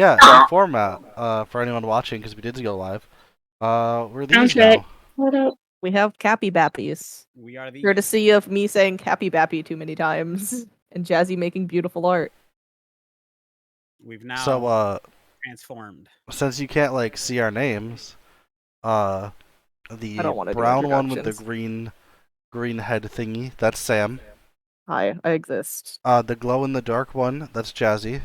Yeah, the format, for anyone watching, because we did go live. We're these check. now. What up? We have Cappy Bappies. We are the Courtesy of me saying Cappy Bappy too many times, and Jazzy making beautiful art. We've now So, transformed. since you can't, like, see our names, I the don't wanna do brown one with the introductions. green head thingy, that's Sam. Hi, I exist. The glow-in-the-dark one, that's Jazzy.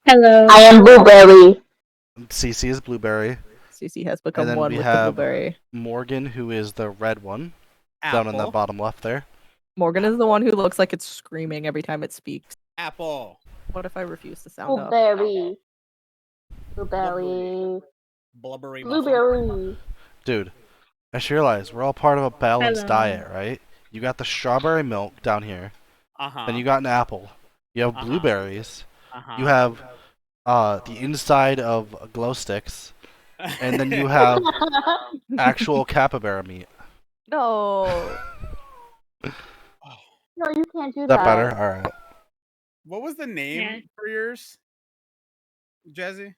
Hello. I am Blueberry. Cece is Blueberry. Cece has And become then one we with have the blueberry. Morgan, who is the red one, Apple. down in the bottom left there. Morgan is the one who looks like it's screaming every time it speaks. Apple. What if I refuse to sound up? Blueberry. Blueberry. Blubbery muffin. Blueberry. Dude, I just realized we're all part of a balanced Hello. diet, right? You got the strawberry milk down here. Uh-huh. Then you got an apple. You have Uh-huh. blueberries. Uh-huh. You have the inside of glow sticks. And then you have actual capybara meat. No. No, you can't do Is that. that better? Alright. What was the name Yeah. for yours, Jazzy?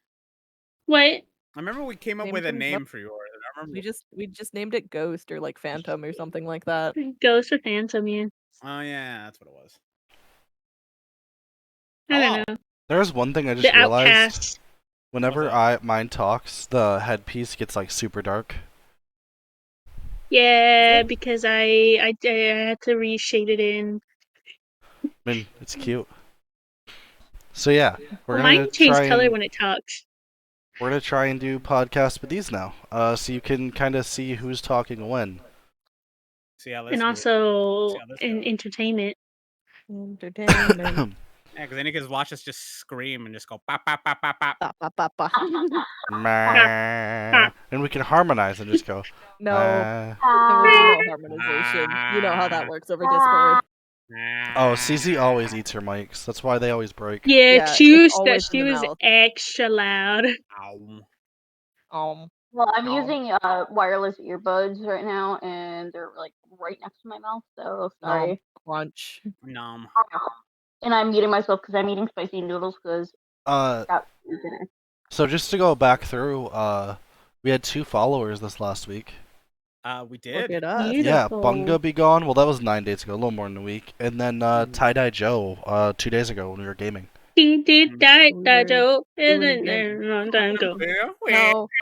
What? I remember we came up Name with a comes name up. for yours. I remember. We just named it Ghost or like Phantom or something like that. Ghost with Anthem, yeah. Oh yeah, that's what it was. I don't know. There's one thing I just The realized. Outcast. Whenever mine talks, the headpiece gets like super dark. Yeah, because I had to reshade it in. I mean, it's cute. So yeah, we're Well, gonna mine changes try color and when it talks. we're gonna try and do podcasts with these now. So you can kind of see who's talking when. See how this And goes. also See how this in goes. entertainment. Entertainment. Yeah, because then you can watch us just scream and just go pop pop pop pop pop. Ba, ba, ba, ba. Meh. And we can harmonize and just go. No, meh. there will be no harmonization. You know how that works over Discord. Oh, CZ always eats her mics. That's why they always break. Yeah, Yeah, she it's was always she in the was mouth. extra loud. Ow. Well, I'm Oh. using wireless earbuds right now, and they're like right next to my mouth. So sorry. Crunch. Nom. And I'm muting myself because I'm eating spicy noodles because got food in it. So just to go back through, we had 2 followers this last week. We Look did. at us. Yeah, Beautiful. Bunga Be Gone. Well, that was 9 days ago, a little more than a week. And then Tie-Dye Joe, 2 days ago when we were gaming. He did that joke. doing Isn't it there again. a long time ago?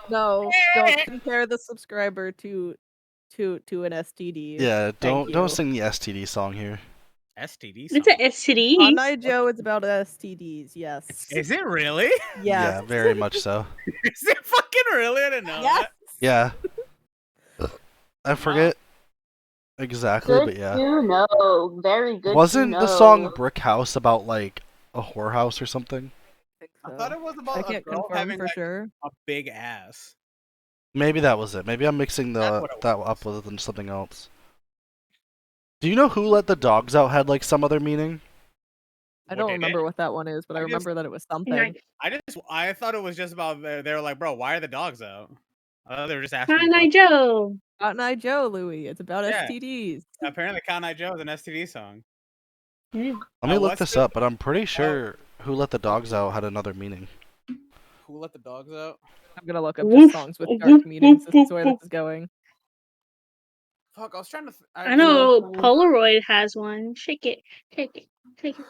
No, don't compare the subscriber to an STD. Yeah, Thank don't you. sing the STD song here. STD. It's an STD. On Night Joe, it's about STDs. Yes. Is it really? Yes. Yeah, very much so. Is it fucking really? I didn't know Yes. Yeah. I forget exactly, Good but yeah. to know. Very good. Wasn't to the know. song Brick House about like a whorehouse or something? I thought it was I about a can't girl confirm having for like sure. a big ass. Maybe that was it. Maybe I'm mixing That's that what it up with something else. Do you know Who Let the Dogs Out had like some other meaning? I don't remember what that one is, but I I just- remember that it was something. Nice. I thought it was just about they were like, bro, why are the dogs out? I thought they were just asking. Hi, Night Joe. Not Night Joe, Louie. It's about Yeah. STDs. Apparently, Count Eye Joe is an STD song. Yeah. Let me look what's this the- up, but I'm pretty sure Who Let the Dogs Out had another meaning. Who let the dogs out? I'm gonna look up Woof, just songs with woof, dark meanings. This is where woof, this is going. Fuck, I was trying to. I know Polaroid has one. Shake it, shake it, shake it.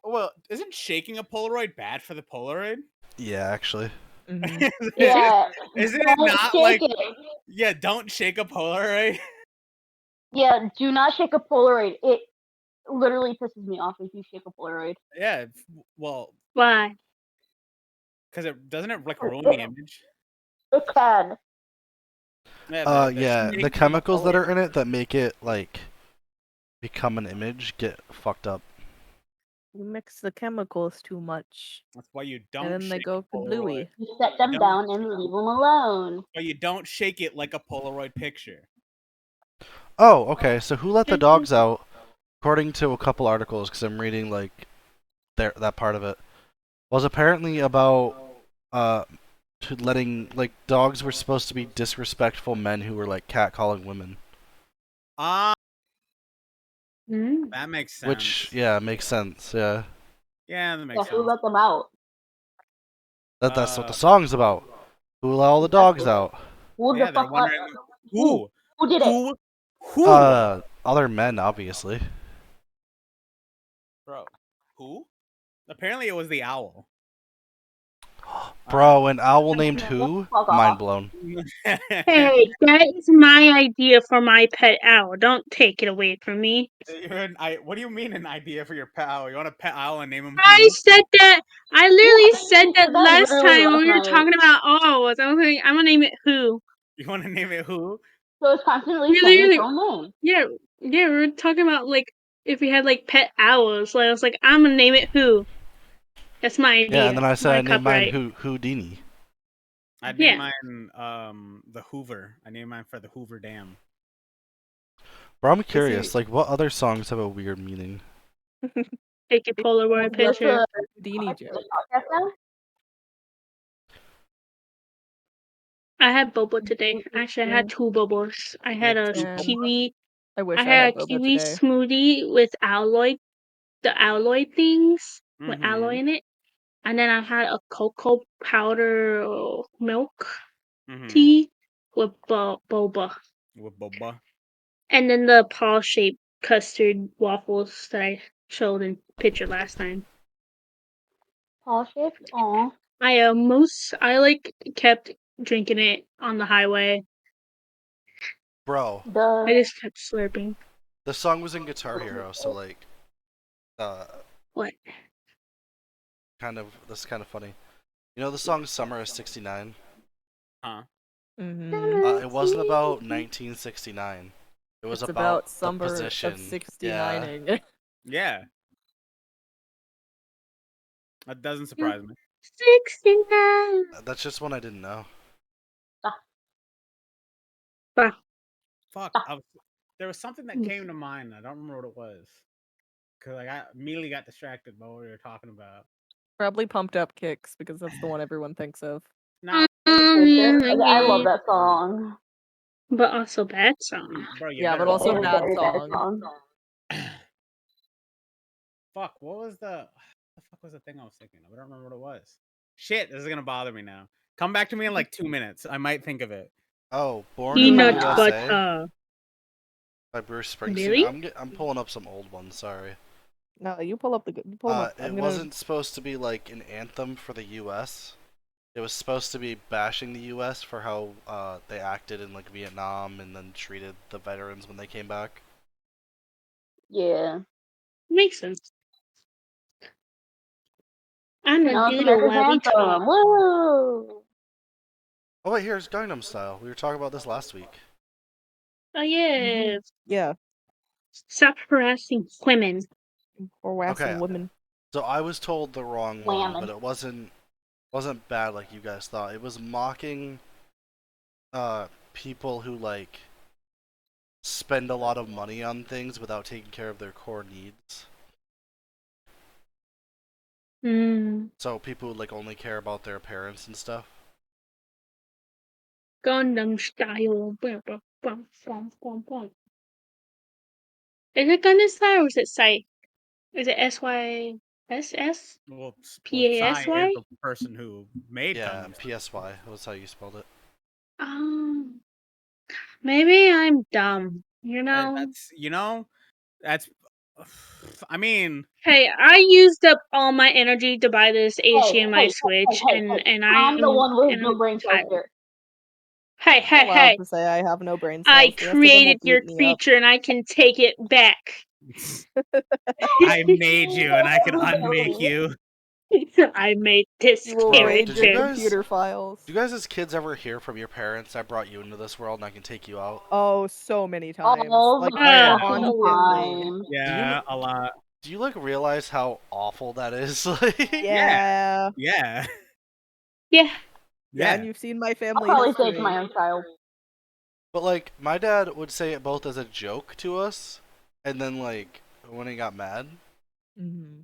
Well, isn't shaking a Polaroid bad for the Polaroid? Yeah, actually. Mhm. Yeah. Isn't it don't not shake like? it. Yeah, don't shake a Polaroid. Yeah, do not shake a Polaroid. It literally pisses me off if you shake a Polaroid. Yeah, well, Why? because it doesn't it like ruin the image. It can. Yeah, Yeah, the shaking chemicals that are Polaroid- in it that make it like become an image get fucked up. You mix the chemicals too much, That's why you don't. and then they shake go a to Polaroid. bluey. You set them Don't- down and leave them alone. But you don't shake it like a Polaroid picture. Oh, okay. So Who Let the Dogs Out, according to a couple articles, because I'm reading like that part of it, was apparently about letting like dogs were supposed to be disrespectful men who were like catcalling women. Ah, Mm. that makes sense. Which yeah, makes sense. Yeah. Yeah, that makes Yeah, sense. who let them out? That's what the song's about. Who let all the dogs out? Who Yeah, the they're fuck? wondering Who? Who did it? Who? Other men, obviously. Bro, who? Apparently, it was the owl. Bro, an owl named Fuck Who? off. Mind blown. Hey, that is my idea for my pet owl. Don't take it away from me. What do you mean an idea for your pet owl? You want a pet owl and name him I Who? said that. I literally said that That last literally time when last we were night. talking about owls. I was like, I'm gonna name it Who. You want to name it Who? So it's constantly We saying its literally, own name. yeah, we were talking about like if we had like pet owls. Like I was like, I'm gonna name it Who. That's my idea. Yeah, and then I said My I named mine copyright. Houdini. I Yeah. named mine the Hoover. I named mine for the Hoover Dam. Bro, I'm curious, like, what other songs have a weird meaning? Take a Polaroid What's picture. the Houdini joke. podcast now? I had boba today. Actually, I had two bobas. I had a Yeah. kiwi. I wish I I had had a boba kiwi today. smoothie with alloy, the alloy things with Mhm. alloy in it, and then I had a cocoa powder milk Mhm. tea with boba, With boba. and then the paw shaped custard waffles that I showed in picture last time. Paul shift? Aw. I like kept drinking it on the highway. Bro, Duh. I just kept slurping. the song was in Guitar Hero, so like, What? this is kind of funny. You know the song Summer of '69? Huh? Mm-hmm. It wasn't about 1969. It was It's about about the summer position. of Yeah. 69ing. Yeah. That doesn't surprise me. 69. That's just one I didn't know. Fuck. There was something that came to mind. I don't remember what it was. Cause like, I immediately got distracted by what we were talking about. Probably Pumped Up Kicks, because that's the one everyone thinks of. No, I love that song. But also bad song. bro. You Yeah, better but also It is a bad very bad song. song. Fuck. What was the fuck was the thing I was thinking of? I don't remember what it was. Shit. This is gonna bother me now. Come back to me in like 2 minutes. I might think of it. Oh, Born in the Peanut USA butter. by Bruce Springsteen. Really? I'm pulling up some old ones. Sorry. No, you pull up the good. Pull 'em up. It wasn't supposed to be like an anthem for the U.S. It was supposed to be bashing the U.S. for how they acted in like Vietnam and then treated the veterans when they came back. Yeah. Makes sense. I'm Now gonna it's do it America's while we anthem. talk. Woo! Oh wait, here's Gangnam Style. We were talking about this last week. Oh yeah. Yeah, Stop harassing women. or waxing Okay. women. So I was told the wrong one, Whammon. but it wasn't bad like you guys thought. It was mocking people who like spend a lot of money on things without taking care of their core needs. So people who like only care about their appearance and stuff. Gangnam Style. Bum, bum, bum, bum, bum, bum. Is it Gangnam Style or is it Psy? Is it SYSS? Well, PASY? Psy is the person who made Yeah, Gangnam Style. PSY. That's how you spelled it. Maybe I'm dumb. You know. That's. I mean, Hey, I used up all my energy to buy this HDMI switch, hey. and I'm the one with no I'm brain cells tired. here. Hey, I'm allowed to say I have no brain cells. I The rest of them will created your beat me up. creature, and I can take it back. I made you, and I can unmake you. I made this You will Bro, raid did your you guys- computer files. Do you guys as kids ever hear from your parents, I brought you into this world and I can take you out? Oh, so many times. All Like the yeah. fucking constantly. time. Yeah, a lot. Do you like realize how awful that is? Like, Yeah. Yeah. Yeah. Yeah, and you've seen my I'll family probably say it history. to my own child. But like, my dad would say it both as a joke to us, and then like when he got mad. Mm-hmm.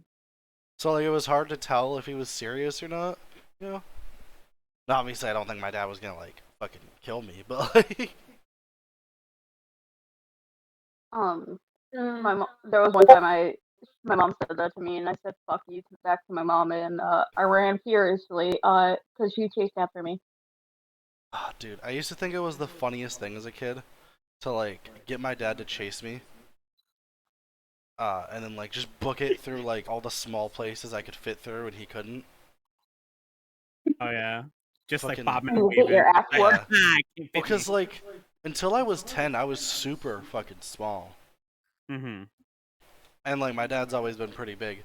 So like, it was hard to tell if he was serious or not. You know. Now, obviously, I don't think my dad was gonna like fucking kill me, but like. There was one time My mom said that to me, and I said "fuck you" back to my mom, and I ran furiously because she chased after me. Ah, dude, I used to think it was the funniest thing as a kid to like get my dad to chase me. And then like just book it through like all the small places I could fit through and he couldn't. Oh yeah, just Fucking- like bobbing You and will get weaving. your ass Yeah. whooped. Because like until I was 10, I was super fucking small. Mm-hmm. And like my dad's always been pretty big.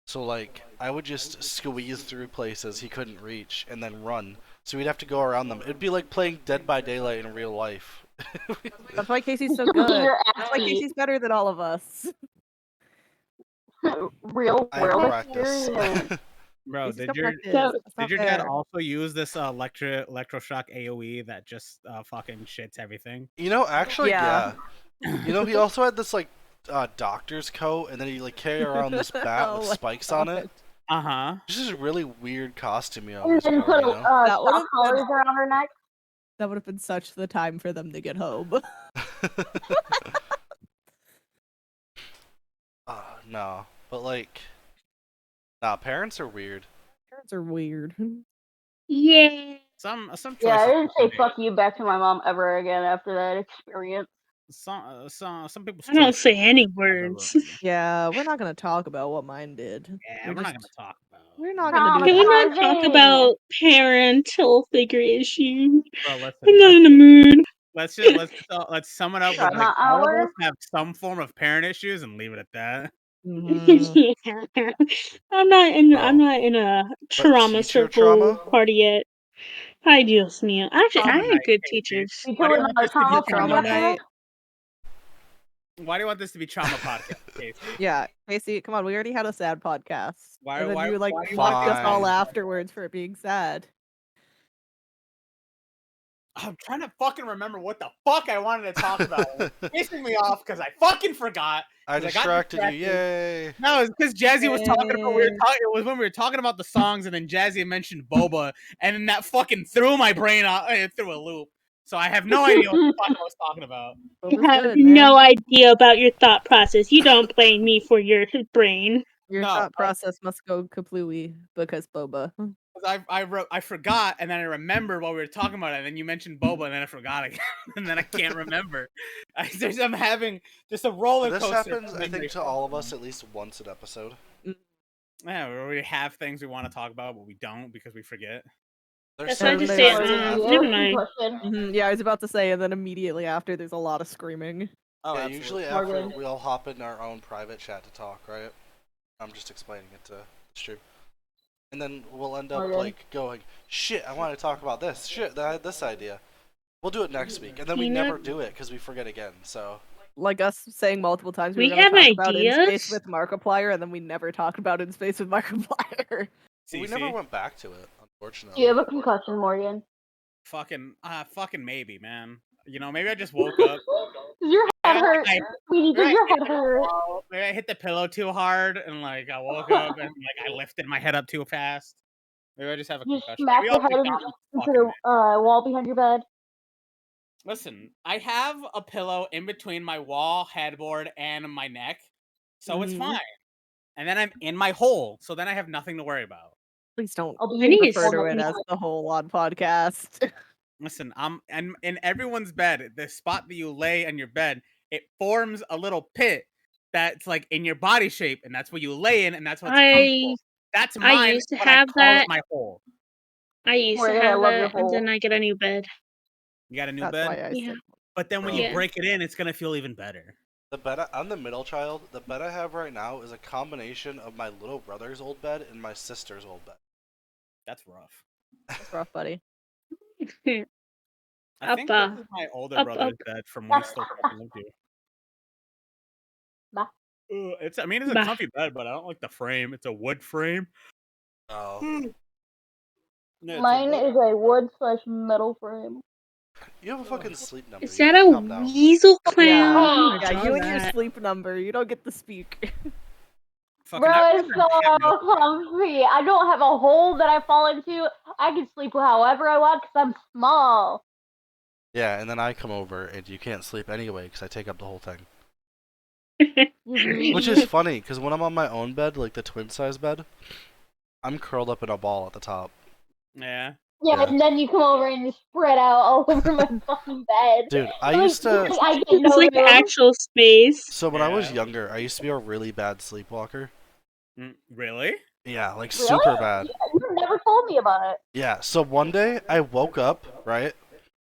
So like I would just squeeze through places he couldn't reach and then run. So we'd have to go around them. It'd be like playing Dead by Daylight in real life. That's why Casey's so You will get good. your ass That's why beat. Casey's better than all of us. Real I have world practice. experience. Bro, Casey's did got your practice. So- That's not did your dad fair. also use this electroshock AOE that just fucking shits everything? You know, actually, Yeah. yeah. You know, he also had this like doctor's coat, and then he like carry around this bat Oh with my spikes on it. Uh huh. This is a really weird costume he And always then wore, put you know? That shock would've been- collars around her neck. That would have been such the time for them to get home. No, but like, nah, parents are weird. Parents are weird. Yeah. Some choices. Yeah, I didn't say are "fuck you" back to my mom ever again after that experience. some people's I don't choices say any are words. ruined. Yeah, we're not gonna talk about what mine did. Yeah, We're we're not just- gonna talk about. We're not gonna do Can we that. not talk about parental figure issues? Bro, I'm not listen. in the mood. Let's sum it up with Trauma like all of hour? us have some form of parent issues and leave it at that. Mhm. I'm not in. Bro. I'm not in a trauma teacher circle trauma? party yet. Ay, Dios mío. Actually, I Trauma had night, good Casey. teachers. We Why do do you want another this to be trauma trauma party after night? this? Why do you want this to be trauma podcast, Casey? Yeah, Casey, come on. We already had a sad podcast, Why- and then why- you like why do you fucked want us all Fine. afterwards for it being sad. I'm trying to fucking remember what the fuck I wanted to talk about. It's pissing me off because I fucking forgot. I 'cause I got distracted you, distracted. yay! No, it's because Jazzy was talking about. Yay. It was when we were talking about the songs, and then Jazzy mentioned Boba, and then that fucking threw my brain out through a loop. So I have no idea what the fuck I was talking about. Boba's I have good, no man. idea about your thought process. You don't blame me for your brain. Your No, thought process must go kaplooey because Boba. 'Cause I forgot, and then I remembered while we were talking about it, and then you mentioned Boba, and then I forgot again, and then I can't remember. I'm having just a roller This coaster. happens, I think, to all of us at least once an episode. Yeah, where we have things we want to talk about, but we don't because we forget. There's That's why I certain just say, parts that have Yeah, to- Gemini. question. Yeah, I was about to say, and then immediately after, there's a lot of screaming. Oh, yeah, absolutely. usually Morgan. after we all hop in our own private chat to talk, right? I'm just explaining it to the stream. And then we'll end up Morgan. like going, shit, I want to talk about this. Shit, I had this idea. We'll do it next week, and then we Peanut? never do it because we forget again. So Like us saying multiple times We were gonna have talk about In Space ideas? with Markiplier, and then we never talked about In Space with Markiplier. we never went back to it, unfortunately. Do you have a concussion, Morgan? Fucking maybe, man. You know, maybe I just woke up. Does your head hurt? Sweetie, does Right. your head hurt? Maybe I hit the pillow too hard, and like I woke up and like I lifted my head up too fast. Maybe I just have a You concussion. smack Maybe your I'll head pick into up the fucking- wall behind your bed. Listen, I have a pillow in between my wall, headboard, and my neck, so it's Mhm. fine. And then I'm in my hole, so then I have nothing to worry about. Please don't I'll be I need to refer to hole it next as time. the whole on podcast. Listen, I'm in everyone's bed. The spot that you lay on your bed, it forms a little pit that's like in your body shape, and that's where you lay in, and that's what's comfortable. That's I mine. used to but have I call that. it my hole. I used to Morgan, I have love your that, and then hole. I get a new bed. You got a new That's bed, why I Yeah. said. but then when Bro. you Yeah. break it in, it's gonna feel even better. The bed I'm the middle child. The bed I have right now is a combination of my little brother's old bed and my sister's old bed. That's rough. That's rough, buddy. I think Up, this is my older up, brother's up. bed from when he still fucking lived here. Bah. It's a Bah. comfy bed, but I don't like the frame. It's a wood frame. Oh, No, it's a Mine wood- is a wood/metal frame. you have a fucking sleep number. Is you that can a calm down. weasel clown? Yeah, Oh, yeah, draw you and your that. sleep number. You don't get to speak. fucking- Bro, I've it's never had no- so comfy. I don't have a hole that I fall into. I can sleep however I want because I'm small. Yeah, and then I come over and you can't sleep anyway because I take up the whole thing. Mhm. Which is funny, because when I'm on my own bed, like the twin size bed, I'm curled up in a ball at the top. Yeah. Yeah, Yeah. and then you come over and you spread out all over my fucking bed. Dude, I Like, used to. I get It's no like room. actual space. So when I was Yeah. younger, I used to be a really bad sleepwalker. Really? Yeah, like Really? super bad. You never told me about it. Yeah, so one day I woke up, right?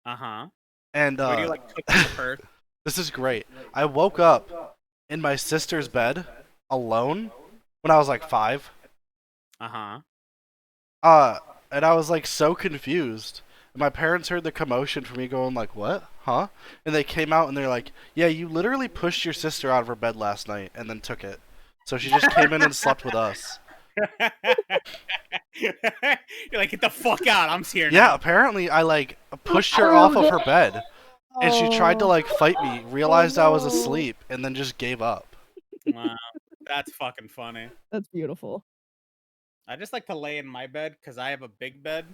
Uh-huh. And Where do you like cook them first? this is great. I woke up in my sister's bed alone when I was like 5. Uh-huh. And I was like so confused. And my parents heard the commotion from me going like, "What? Huh?" And they came out and they're like, "Yeah, you literally pushed your sister out of her bed last night and then took it. So she just came in and slept with us." You're like, get the fuck out. I'm here Yeah, now. apparently I like pushed her off of her bed and she tried to like fight me, realized I was asleep, and then just gave up. Wow. That's fucking funny. That's beautiful. I just like to lay in my bed because I have a big bed.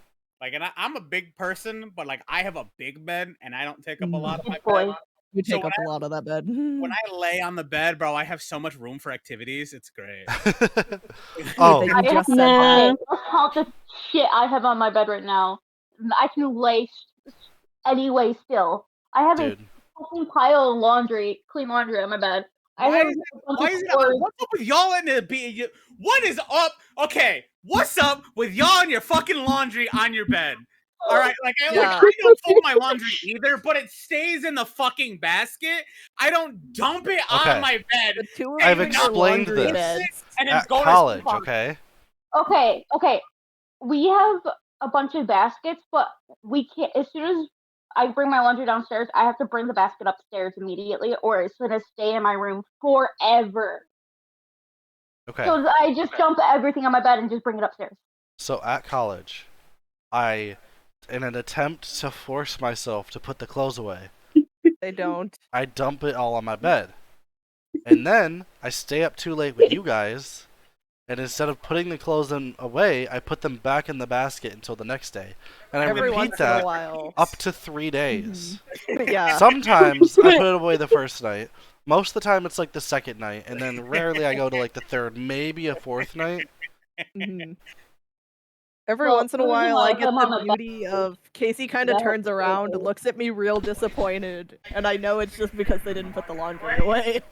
Like, and I'm a big person, but like I have a big bed and I don't take up a lot of my Big boy. bed. You So take up a lot of that bed. When I lay on the bed, bro, I have so much room for activities. It's great. Oh, That you just said Nah. that. Okay, let's count the shit I have on my bed right now. I can lay anyway still. I have dude. a fucking pile of laundry, clean laundry on my bed. I Why have is a bunch Why of is it? clothes. What's up with y'all in the be? What is up? Okay, what's up with y'all and your fucking laundry on your bed? All right, like I Yeah. don't fold my laundry either, but it stays in the fucking basket. I don't dump it Okay. on my bed The two of I've you in your explained laundry this. beds. and then At go college, to sleep on it. okay? Okay. We have a bunch of baskets, but we can't. As soon as I bring my laundry downstairs, I have to bring the basket upstairs immediately, or it's gonna stay in my room forever. Okay. So I just dump everything on my bed and just bring it upstairs. So at college, I, in an attempt to force myself to put the clothes away, They don't. I dump it all on my bed. And then I stay up too late with you guys, and instead of putting the clothes away, I put them back in the basket until the next day. And I Every repeat once in a that while. up to 3 days. Yeah. Sometimes I put it away the first night. Most of the time it's like the second night, and then rarely I go to like the third, maybe a fourth night. Mhm. Every Well, once in a the reason while, why I I get put 'em on the my beauty of Casey kind of Yeah. turns around and looks at me real disappointed, and I know it's just because they didn't put the laundry away.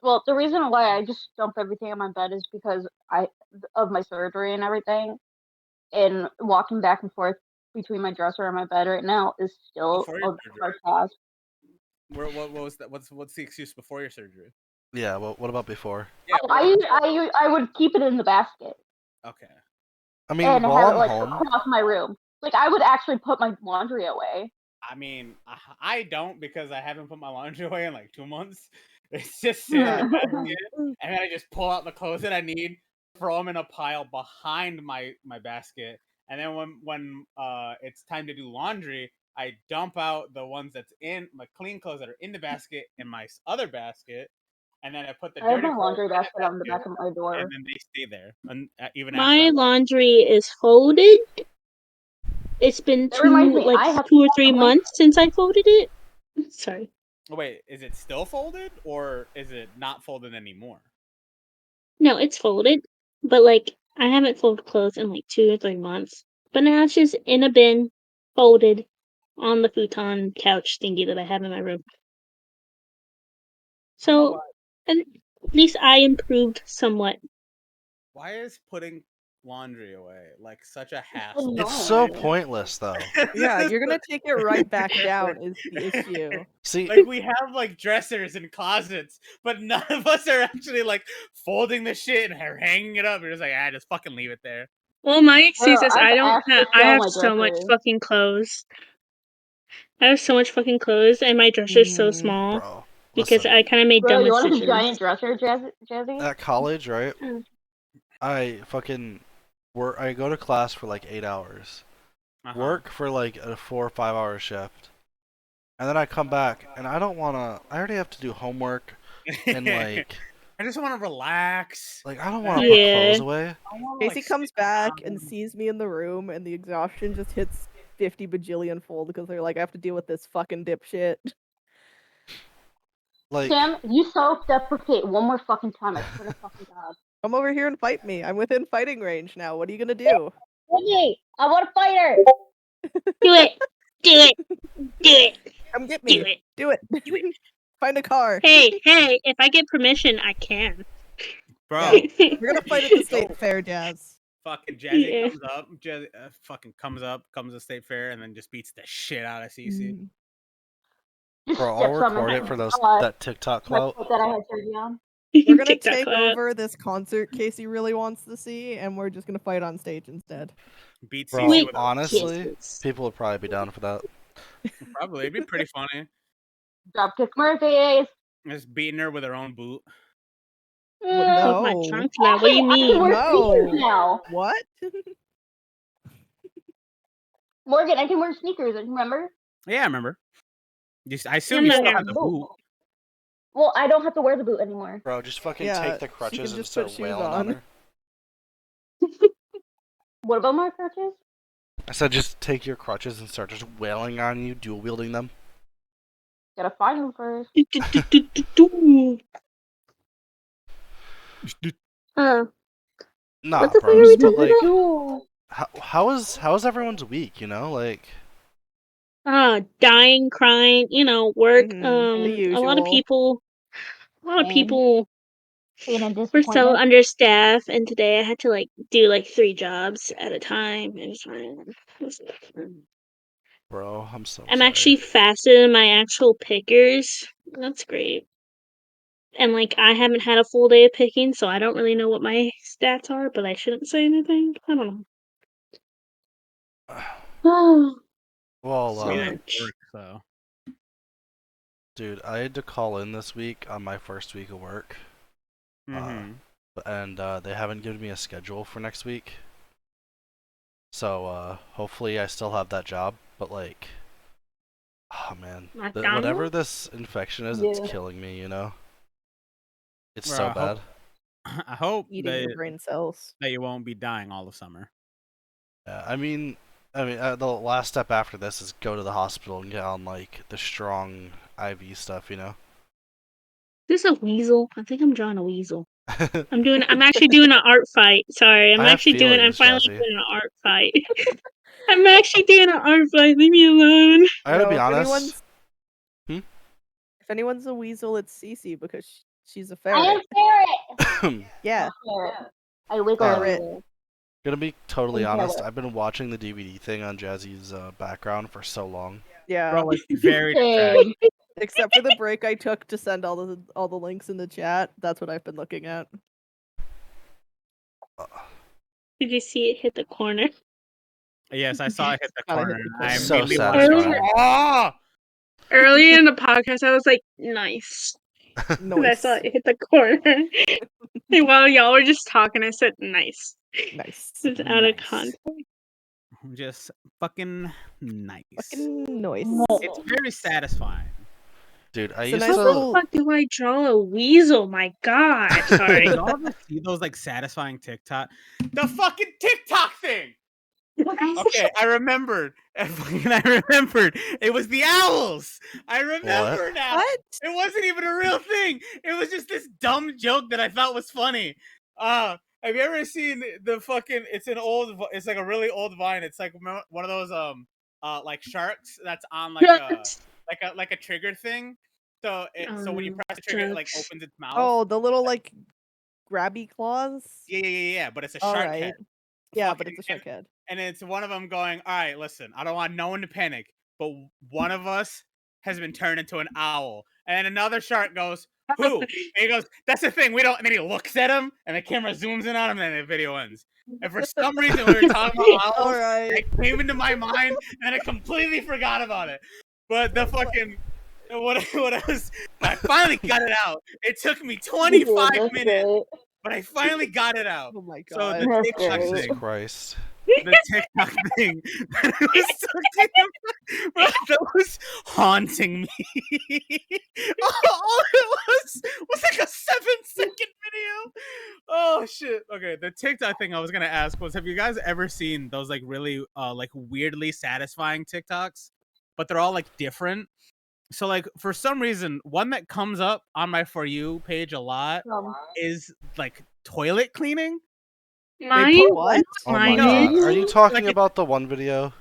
Well, the reason why I just dump everything on my bed is because of my surgery and everything, and walking back and forth between my dresser and my bed right now is still Before a your surgery? hard task. What was that? What's the excuse before your surgery? Yeah, well, what about before? Yeah. I would keep it in the basket I mean, and have while it I'm like home, across my room. Like I would actually put my laundry away. I mean, I don't because I haven't put my laundry away in like 2 months. It's just sitting in the basket, and then I just pull out the clothes that I need, throw them in a pile behind my basket, and then when it's time to do laundry, I dump out the ones that's in my clean clothes that are in the basket in my other basket, and then I put the I have dirty my clothes laundry in that basket on the back of my door. and then they stay there, and even after. My laundry is folded. It's been That reminds me, I have 2 or to 3 have my- months since I folded it. Sorry. Oh, wait, is it still folded or is it not folded anymore? No, it's folded, but like I haven't folded clothes in like 2 or 3 months. But now it's just in a bin, folded on the futon couch thingy that I have in my room. So at least I improved somewhat. Why is putting laundry away like such a hassle? it's so pointless though. Yeah, you're gonna take it right back down is the issue. See, Like we have like dressers and closets, but none of us are actually like folding the shit and hanging it up. We're just like, just fucking leave it there. Well, my excuse is I've I don't actually have. I shown have my so much dresser. fucking clothes. I have so much fucking clothes, and my dresser's so small bro, because listen. I kind of made Bro, dumb you want a decisions. giant dresser, Jazzy? At college, right? Mm. I fucking work. I go to class for like 8 hours, work for like a 4 or 5 hour shift, and then I come back and I don't wanna. I already have to do homework and like. I just want to relax. Like I don't want to Yeah. put clothes away. I wanna, Casey like, comes sit back down. and sees me in the room, and the exhaustion just hits 50 bajillion fold because they're like, I have to deal with this fucking dipshit. Like, Sam, you self-deprecate one more fucking time. I swear to fucking God. Come over here and fight me. I'm within fighting range now. What are you gonna do? Hey, I want to fight her. Do it. Do it. Do it. Come get Do me. it. Do it. Find a car. Hey, if I get permission, I can. Bro, We're gonna fight at the state fair, Jazz. fucking Jazzy Yeah. comes up, fucking comes to state fair, and then just beats the shit out of CC. Just bro, I'll steps on my record head. it for those Uh, that TikTok my clout. foot that I had surgery on. We're gonna TikTok take clout. over this concert Casey really wants to see, and we're just gonna fight on stage instead. Beat Bro, CC with honestly, Jesus. people would probably be down for that. probably it'd be pretty funny. Dropkick Murphys. Just beating her with her own boot. Well, Put my no. trunk to that. What do you I can wear mean? sneakers No. now. What? Morgan, I can wear sneakers. Remember? Yeah, I remember. I assume I'm you not still gonna have the boot. Well, I don't have to wear the boot anymore. Bro, just fucking Yeah, take the she crutches can and just start put shoes wailing on on. her. What about my crutches? I said just take your crutches and start just wailing on you, dual wielding them. Gotta find them first. Uh, Nah, what the fuck are bros, we but talking like, about? how's everyone's week? You know, like, Dying, crying, work. The A lot of usual. people Being a were so disappointment. understaffed, and today I had to do 3 jobs at a time. And bro, I'm so I'm sorry. actually faster than my actual pickers. That's great. And I haven't had a full day of picking, so I don't really know what my stats are, but I shouldn't say anything. I don't know. Well, So Yeah, much. work, so. dude, I had to call in this week on my first week of work. Mm-hmm. And they haven't given me a schedule for next week. So hopefully I still have that job, but oh man, whatever this infection is, it's killing me, you know? It's Bro, so bad. I hope Eating your brain cells. that you won't be dying all of summer. Yeah, I mean, the last step after this is go to the hospital and get on the strong IV stuff, you know? Is this a weasel? I think I'm drawing a weasel. I'm actually doing an art fight. Sorry, I'm I have finally feelings, doing Jazzy. an art fight. I'm actually doing an art fight. Leave me alone. I gotta be if honest. If anyone's a weasel, it's Cece because she's a I am ferret. ferret. Yeah. Ferret. I wiggle Ferret. everywhere. Gonna be totally And honest, Taylor. I've been watching the DVD thing on Jazzy's background for so long. Yeah. Bro, it's very Same. Except for the break I took to send all the links in the chat. That's what I've been looking at. Did you see it hit the corner? Yes, I saw it hit the Gotta hit corner. the I corner. So immediately satisfying. went, "Oh!" Earlier in the podcast, I was like, nice. And I Nice. saw it hit the corner. And while y'all were just talking, I said, nice. Nice. It's out of Nice. context. Just fucking nice. Fucking noise. It's very satisfying. Dude, I It's a used nice to. How the little- fuck do I draw a weasel? My god. Sorry. Did y'all ever see those satisfying TikTok? The fucking TikTok thing! Okay, I remembered. I remembered. It was the owls. I remember now. What? It wasn't even a real thing. It was just this dumb joke that I thought was funny. Have you ever seen the fucking? It's like a really old Vine. It's like one of those sharks that's on like a trigger thing. So when you press the trigger, it Drugs. opens its mouth. Oh, the little grabby claws? Yeah. But it's a shark head. Yeah, but it's a shark head. And it's one of them going, all right, listen, I don't want no one to panic, but one of us has been turned into an owl. And another shark goes, who? And he goes, that's the thing, we don't. And then he looks at him, and the camera zooms in on him, and the video ends. And for some reason, we were talking about owls. Alright. It came into my mind, and I completely forgot about it. But the fucking. I finally got it out. It took me 25 minutes, but I finally got it out. Oh my So god. the TikTok Jesus thing. Christ. The TikTok thing that was haunting me. All it was like a 7-second video. Oh shit. Okay, the TikTok thing I was gonna ask was, have you guys ever seen those really weirdly satisfying TikToks? But they're all different. So like for some reason, one that comes up on my For You page a lot is like toilet cleaning. Mine, put What? Oh my Mine god. is- Are you talking Like it- about the one video?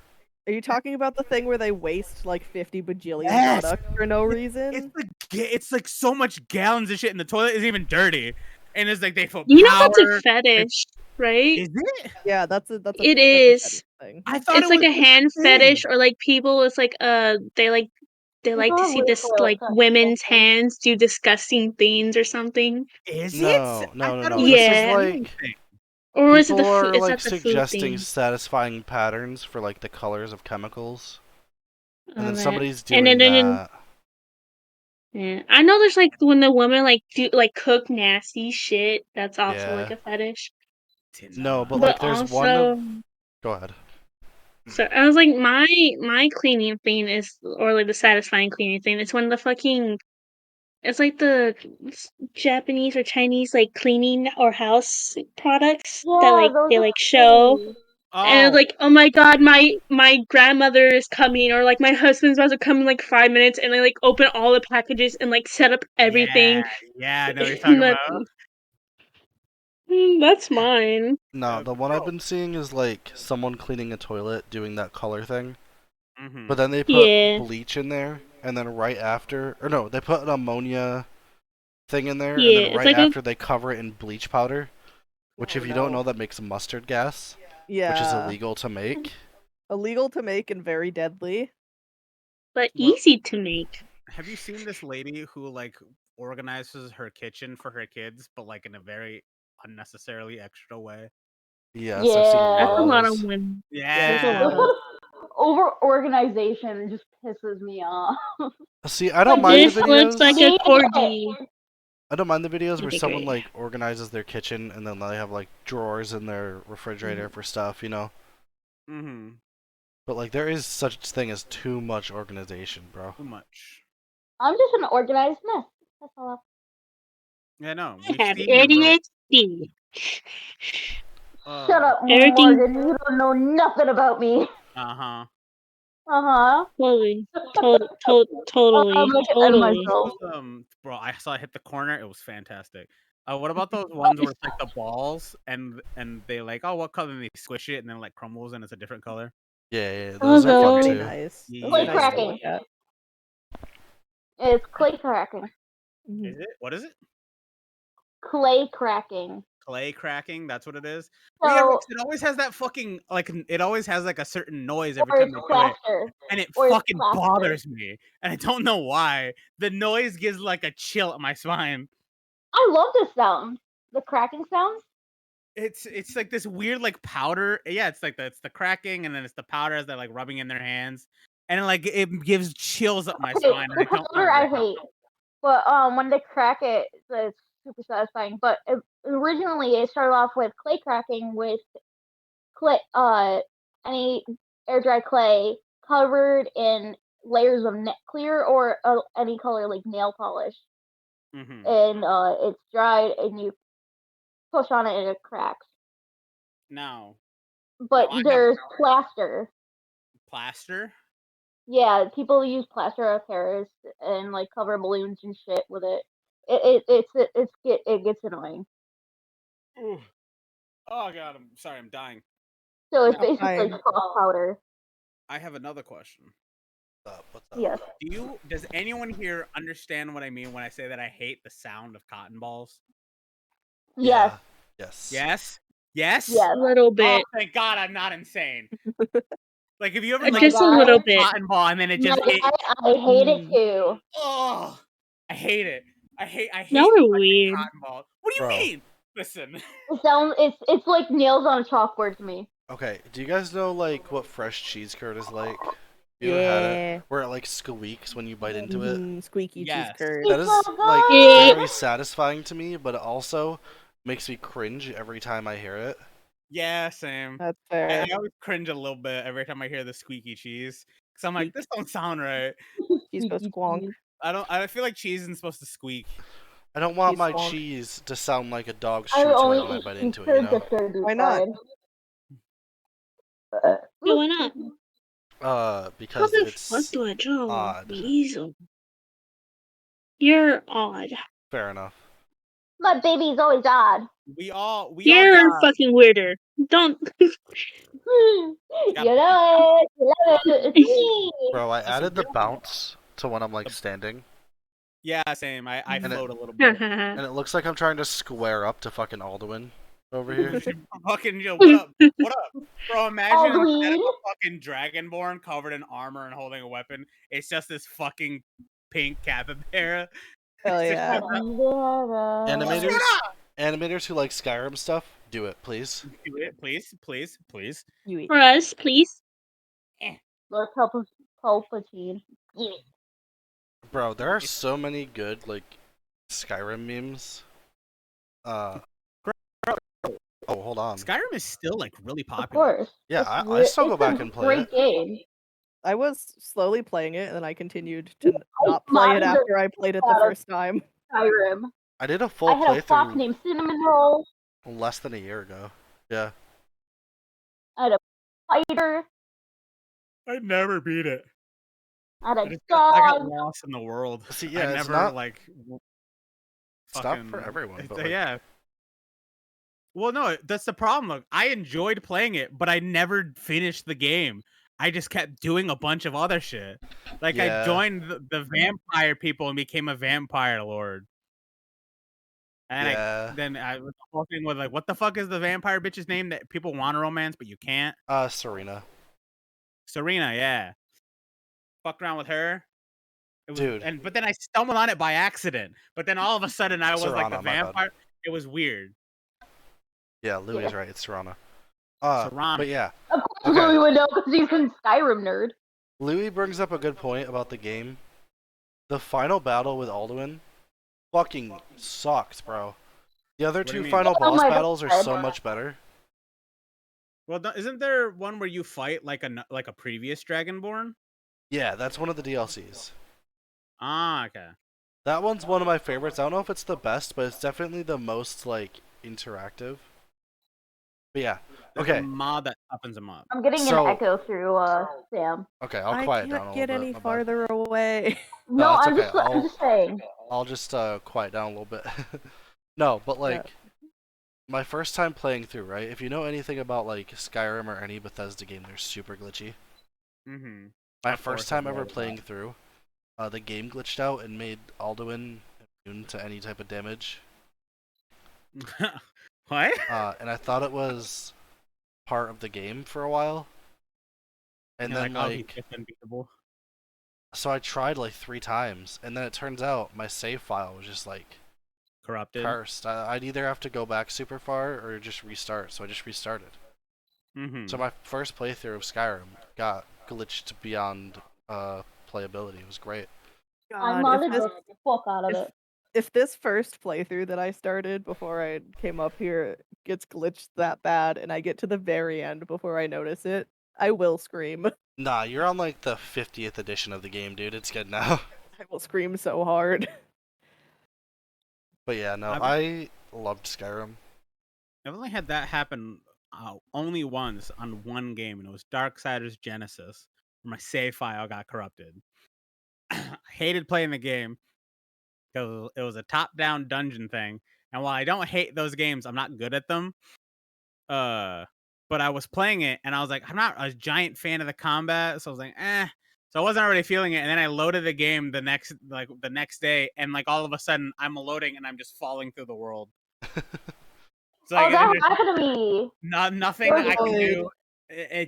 Are you talking about the thing where they waste like 50 bajillion Yes. products for no reason? It's like so much gallons of shit, and the toilet isn't even dirty. And it's like they put you know power. that's a fetish, right? Is it? Yeah, that's a It that's is. a fetish thing. I thought It's it like was a hand thing. fetish, or like people. It's like they like to see this like women's hands do disgusting things or something. Is No, it? no, I no, thought no. it was a This is Yeah. food like thing. Or is it people the are is like that the food suggesting thing? satisfying patterns for like the colors of chemicals, and then That. somebody's And doing then that. yeah, I know there's like when the women like do like cook nasty shit. That's also like Yeah. a fetish. No, but But like there's one also, of. Go ahead. so I was like my cleaning thing is, or like the satisfying cleaning thing. It's when the fucking it's like the Japanese or Chinese like cleaning or house products that like they like show. And it's like, oh my god, my grandmother is coming, or like my husband's about to come in like 5 minutes, and they like open all the packages and like set up everything. Yeah, I know what you're talking That- about. That's mine. No, the one I've been seeing is like someone cleaning a toilet doing that color thing. Mm-hmm. But then they put Yeah. bleach in there, and then right after, or no, they put an ammonia thing in there, Yeah, and then it's right like after they cover it in bleach powder, which if you don't no. know, that makes mustard gas, Yeah, which is illegal to make. illegal to make and very deadly. But Well- easy to make. Have you seen this lady who like organizes her kitchen for her kids, but like in a very unnecessarily extra way? Yes, I've seen a That's lot a of lot those. of women. There's a Yeah. lot of Over organization just pisses me off. See, I don't Like, mind This the looks videos. like a corgi. I don't mind the videos where Okay, someone great. like organizes their kitchen and then they have like drawers in their refrigerator for stuff, you know. Mm-hmm. But like there is such thing as too much organization, bro. Too much. I'm just an organized mess. That's all. Yeah, no. I have ADHD. Shut up, Everything- Morgan. You don't know nothing about me. Uh-huh. Totally. Totally. Make it out of Totally. myself. Bro, I saw it hit the corner. It was fantastic. What about those ones where it's like the balls and they like, oh, what color? And they squish it and then like crumbles and it's a different color. Yeah, Oh, those are fun those- pretty too. nice. Those Yeah. are Clay nice to cracking. look at. It's clay cracking. Is it? What is it? Clay cracking. Clay cracking? That's what it is. So, Well, yeah, it always has that fucking like it always has like a certain noise every or time it's they do it, plaster. and it or it's fucking plaster. bothers me, and I don't know why. The noise gives like a chill at my spine. I love this sound. The cracking sounds. It's like this weird like powder. Yeah, it's like it's the cracking, and then it's the powder as they're like rubbing in their hands, and like it gives chills up my Okay, spine. And the I don't know powder I why. hate. But when they crack it, it's super satisfying. But originally, it started off with clay cracking with clay, any air dry clay covered in layers of net clear or any color like nail polish, Mhm. and it's dried, and you push on it and it cracks. Now, But I have- there's plaster. plaster. Yeah, people use plaster of Paris and like cover balloons and shit with it. It gets annoying. Ooh. Oh god, I'm sorry, I'm dying. So it's I'm basically fine. soft powder. I have another question. What's up? Yes. Does anyone here understand what I mean when I say that I hate the sound of cotton balls? Yes. Yeah. Yes. Yes? Yes? Yes. A little Oh, bit. thank God I'm not insane. Like, if you ever Oh my like Just a God. little bit. cotton ball and then it just I hate it too. oh, I hate it. I hate Y'all are touching weird. cotton ball. What do you Bro. mean? Listen. It sounds it's like nails on a chalkboard to me. Okay, do you guys know like what fresh cheese curd is like? You ever had it? Where it like squeaks when you bite into it? Mhm, squeaky Yes. cheese curd. That is It's so like good. very satisfying to me, but it also makes me cringe every time I hear it. Yeah, same. That's I fair. always cringe a little bit every time I hear the squeaky cheese. Cause I'm like, this don't sound right. Cheese goes squonk. I feel like cheese isn't supposed to squeak. I don't want Cheese my squonk. cheese to sound like a dog I shoots only when I eat bite cheese into it, you curd know? just to be Why not? Yeah, why not? Because How the it's fuck do I draw odd. the easel? You're odd. Fair enough. My baby's always odd. We all You're got fucking weirder. Don't. You got know it. You love it. It's me. Bro, I Listen, added the we all- bounce to when I'm like standing, Yeah, same. I And it- float a little bit. and it looks like I'm trying to square up to fucking Alduin over here. Fucking yo, what up? What up? Bro, imagine instead of Alduin. a fucking dragonborn covered in armor and holding a weapon, it's just this fucking pink capybara. Hell It's yeah. Animators who like Skyrim stuff, do it, please. Do it, please, please, please. You eat. For us, please. Lord Palpatine. Yeah. Bro, there are so many good like Skyrim memes. Oh, hold on. Skyrim is still like really Of popular. course. Yeah, It's I still go it's back a and play great it. game. I was slowly playing it, and then I continued to I not play it modded after I played it the out of first time. Skyrim. I did a full I had a fox playthrough named Cinnamon Roll. less than a year ago. Yeah. I had a fighter. I never beat it. I had I a got dog. lost in the world. See, yeah, I it's never not- like. It's not for everyone, but like, yeah. Well, no, that's the problem. Look, I enjoyed playing it, but I never finished the game. I just kept doing a bunch of other shit. Like Yeah. I joined the vampire people and became a vampire lord. And yeah. then I was the whole thing with like, what the fuck is the vampire bitch's name that people want to romance but you can't? Serena. Serena, yeah. Fucked around with her. It was, Dude. but then I stumbled on it by accident. But then all of a sudden I was like Serana, the my bad. vampire. It was weird. Yeah, Louis is Yeah. right. It's Serana. Serana. But yeah, Of course, Okay. Louis would know because he's a Skyrim nerd. Louis brings up a good point about the game. The final battle with Alduin fucking sucks, bro. The other What do two you mean? final Oh boss my battles are God. so much better. Well, isn't there one where you fight like a previous Dragonborn? Yeah, that's one of the DLCs. Ah, okay. That one's one of my favorites. I don't know if it's the best, but it's definitely the most like interactive. But yeah, There's okay, a mod that opens them up. I'm getting So- an echo through Sam. okay, I'll I quiet can't down a get little any bit. my bad. farther away. No, it's I'm okay. just I'm just saying. I'll just quiet down a little bit. No, but like my first time playing through, right? If you know anything about like Skyrim or any Bethesda game, they're super glitchy. Mm-hmm. My Of first course, time I've ever read playing that. through, the game glitched out and made Alduin immune to any type of damage. What? And I thought it was part of the game for a while. And You're then oh, he's like, just unbeatable. so I tried like 3 times, and then it turns out my save file was just like Corrupted. cursed. I'd either have to go back super far or just restart. So I just restarted. Mm-hmm. So my first playthrough of Skyrim got glitched beyond playability. It was great. I God, modded the fuck out of if- it. if this first playthrough that I started before I came up here gets glitched that bad and I get to the very end before I notice it, I will scream. Nah, you're on like the 50th edition of the game, dude. It's good now. I will scream so hard. But yeah, no, I've- I loved Skyrim. I've only had that happen only once on one game, and it was Darksiders Genesis, where my save file got corrupted. I hated playing the game because it was a top-down dungeon thing, and while I don't hate those games, I'm not good at them. But I was playing it, and I was like, I'm not a giant fan of the combat, so I was like, eh. So I wasn't already feeling it, and then I loaded the game the next day, and like all of a sudden I'm loading and I'm just falling through the world. So Oh, like, that there's happened to me. nothing I can Really? do.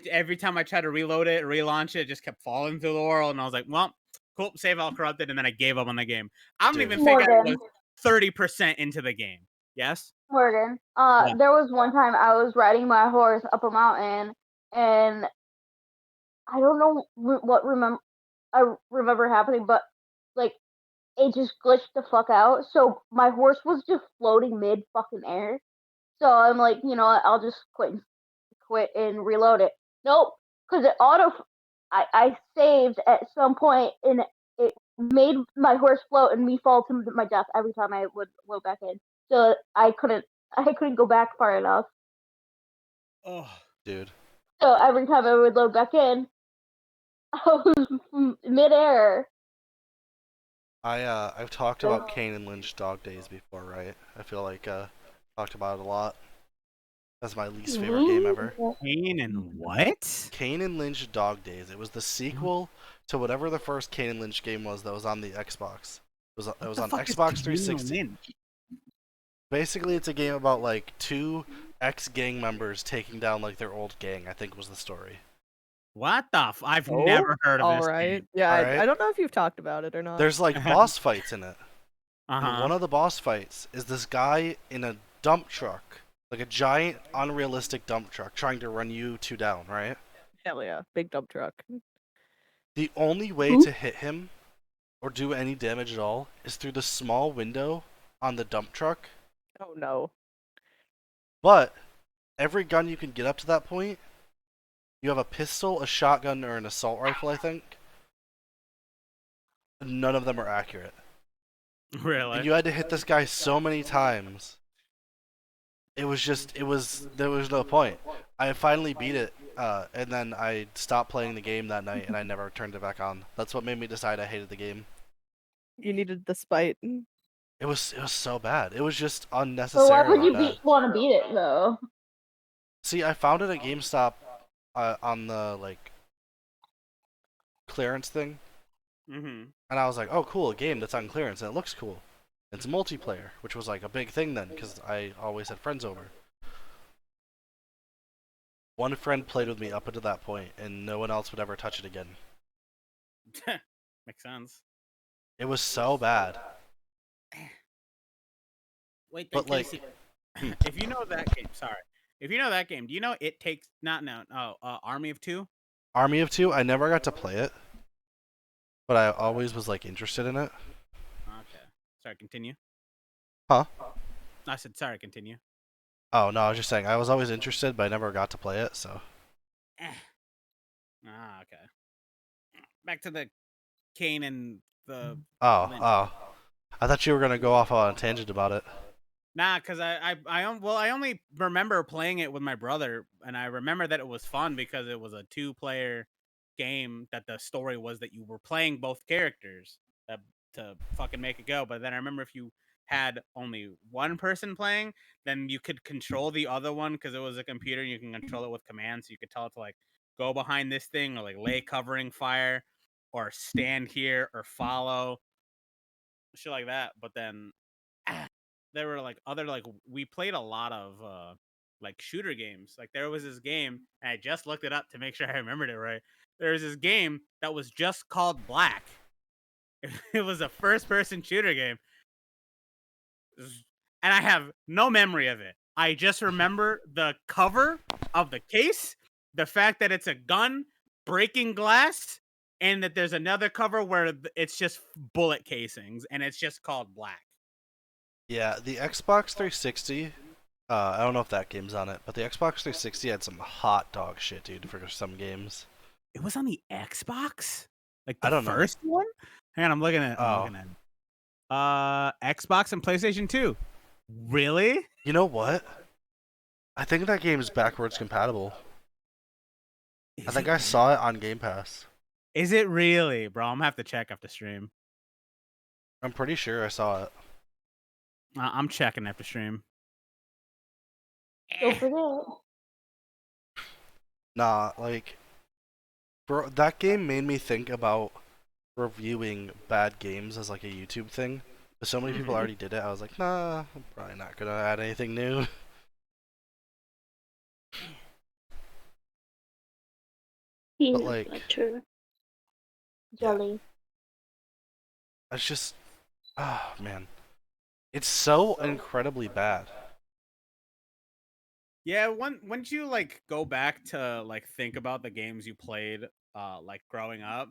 Every time I tried to reload it, relaunch it, just kept falling through the world, and I was like, well, cool, save all corrupted, and then I gave up on the game. I don't Dude. even think I Morgan. was 30% into the game. Yes. Morgan. Yeah. There was one time I was riding my horse up a mountain, and I don't know what I remember happening, but like it just glitched the fuck out. So my horse was just floating mid fucking air. So I'm like, you know what? I'll just quit and reload it. Nope, because it I saved at some point and it made my horse float and me fall to my death every time I would load back in. So I couldn't go back far enough. Oh, Dude. So every time I would load back in, I was midair. I've talked about Kane and Lynch Dog Days before, right? I feel like talked about it a lot. That's my least favorite game ever. Kane and what? Kane and Lynch Dog Days. It was the sequel to whatever the first Kane and Lynch game was that was on the Xbox. It was on Xbox 360. Basically, it's a game about like two ex-gang members taking down like their old gang. I think was the story. What the? I've Oh, never heard of All this. right. Game. Yeah, All right. I don't know if you've talked about it or not. There's like boss fights in it. And Uh-huh. one of the boss fights is this guy in a dump truck, like a giant, unrealistic dump truck, trying to run you two down, right? Hell yeah, big dump truck. The only way Ooh. to hit him or do any damage at all is through the small window on the dump truck. Oh no. But every gun you can get up to that point, you have a pistol, a shotgun, or an assault rifle, I think. None of them are accurate. Really? And you had to hit this guy so many times. There was no point. I finally beat it, and then I stopped playing the game that night, and I never turned it back on. That's what made me decide I hated the game. You needed the spite. It was so bad. It was just So why unnecessarily would you bad. want to beat it though? See, I found it at GameStop on the like clearance thing, Mm-hmm. and I was like, "Oh, cool, a game that's on clearance and it looks cool." It's multiplayer, which was like a big thing then because I always had friends over. One friend played with me up until that point, and no one else would ever touch it again. Makes sense. It was so bad. Wait, But, like- Casey, if you know that game, if you know that game, do you know it takes Army of Two? Army of Two, I never got to play it, but I always was like interested in it. Okay, sorry, continue. Huh? I said sorry, continue. Oh no, I was just saying I was always interested, but I never got to play it. So Okay. Back to the Kane and the oh, I thought you were gonna go off on a tangent about it. Nah, because I only remember playing it with my brother, and I remember that it was fun because it was a 2-player game that the story was that you were playing both characters to fucking make it go. But then I remember if you had only one person playing, then you could control the other one because it was a computer and you can control it with commands. So you could tell it to like go behind this thing or like lay covering fire or stand here or follow shit like that. But then there were like other like we played a lot of like shooter games. Like there was this game, and I just looked it up to make sure I remembered it right. There was this game that was just called Black. It was a first-person shooter game, and I have no memory of it. I just remember the cover of the case, the fact that it's a gun breaking glass, and that there's another cover where it's just bullet casings, and it's just called Black. Yeah, the Xbox 360. I don't know if that game's on it, but the Xbox 360 had some hot dog shit, dude, for some games. It was on the Xbox? Like the I don't know. first one? Hang on, I'm looking at Xbox and PlayStation 2. Really? You know what? I think that game is backwards compatible. I think I saw it on Game Pass. Is it really? Bro, I'm gonna have to check after stream. I'm pretty sure I saw it. I'm checking after stream. Don't forget. Nah, like, bro, that game made me think about reviewing bad games as like a YouTube thing. But so many people already did it. I was like, nah, I'm probably not gonna add anything new. Peanut like- butter. Jelly. It's just, oh man, it's so incredibly bad. Yeah, once you like go back to like think about the games you played like growing up,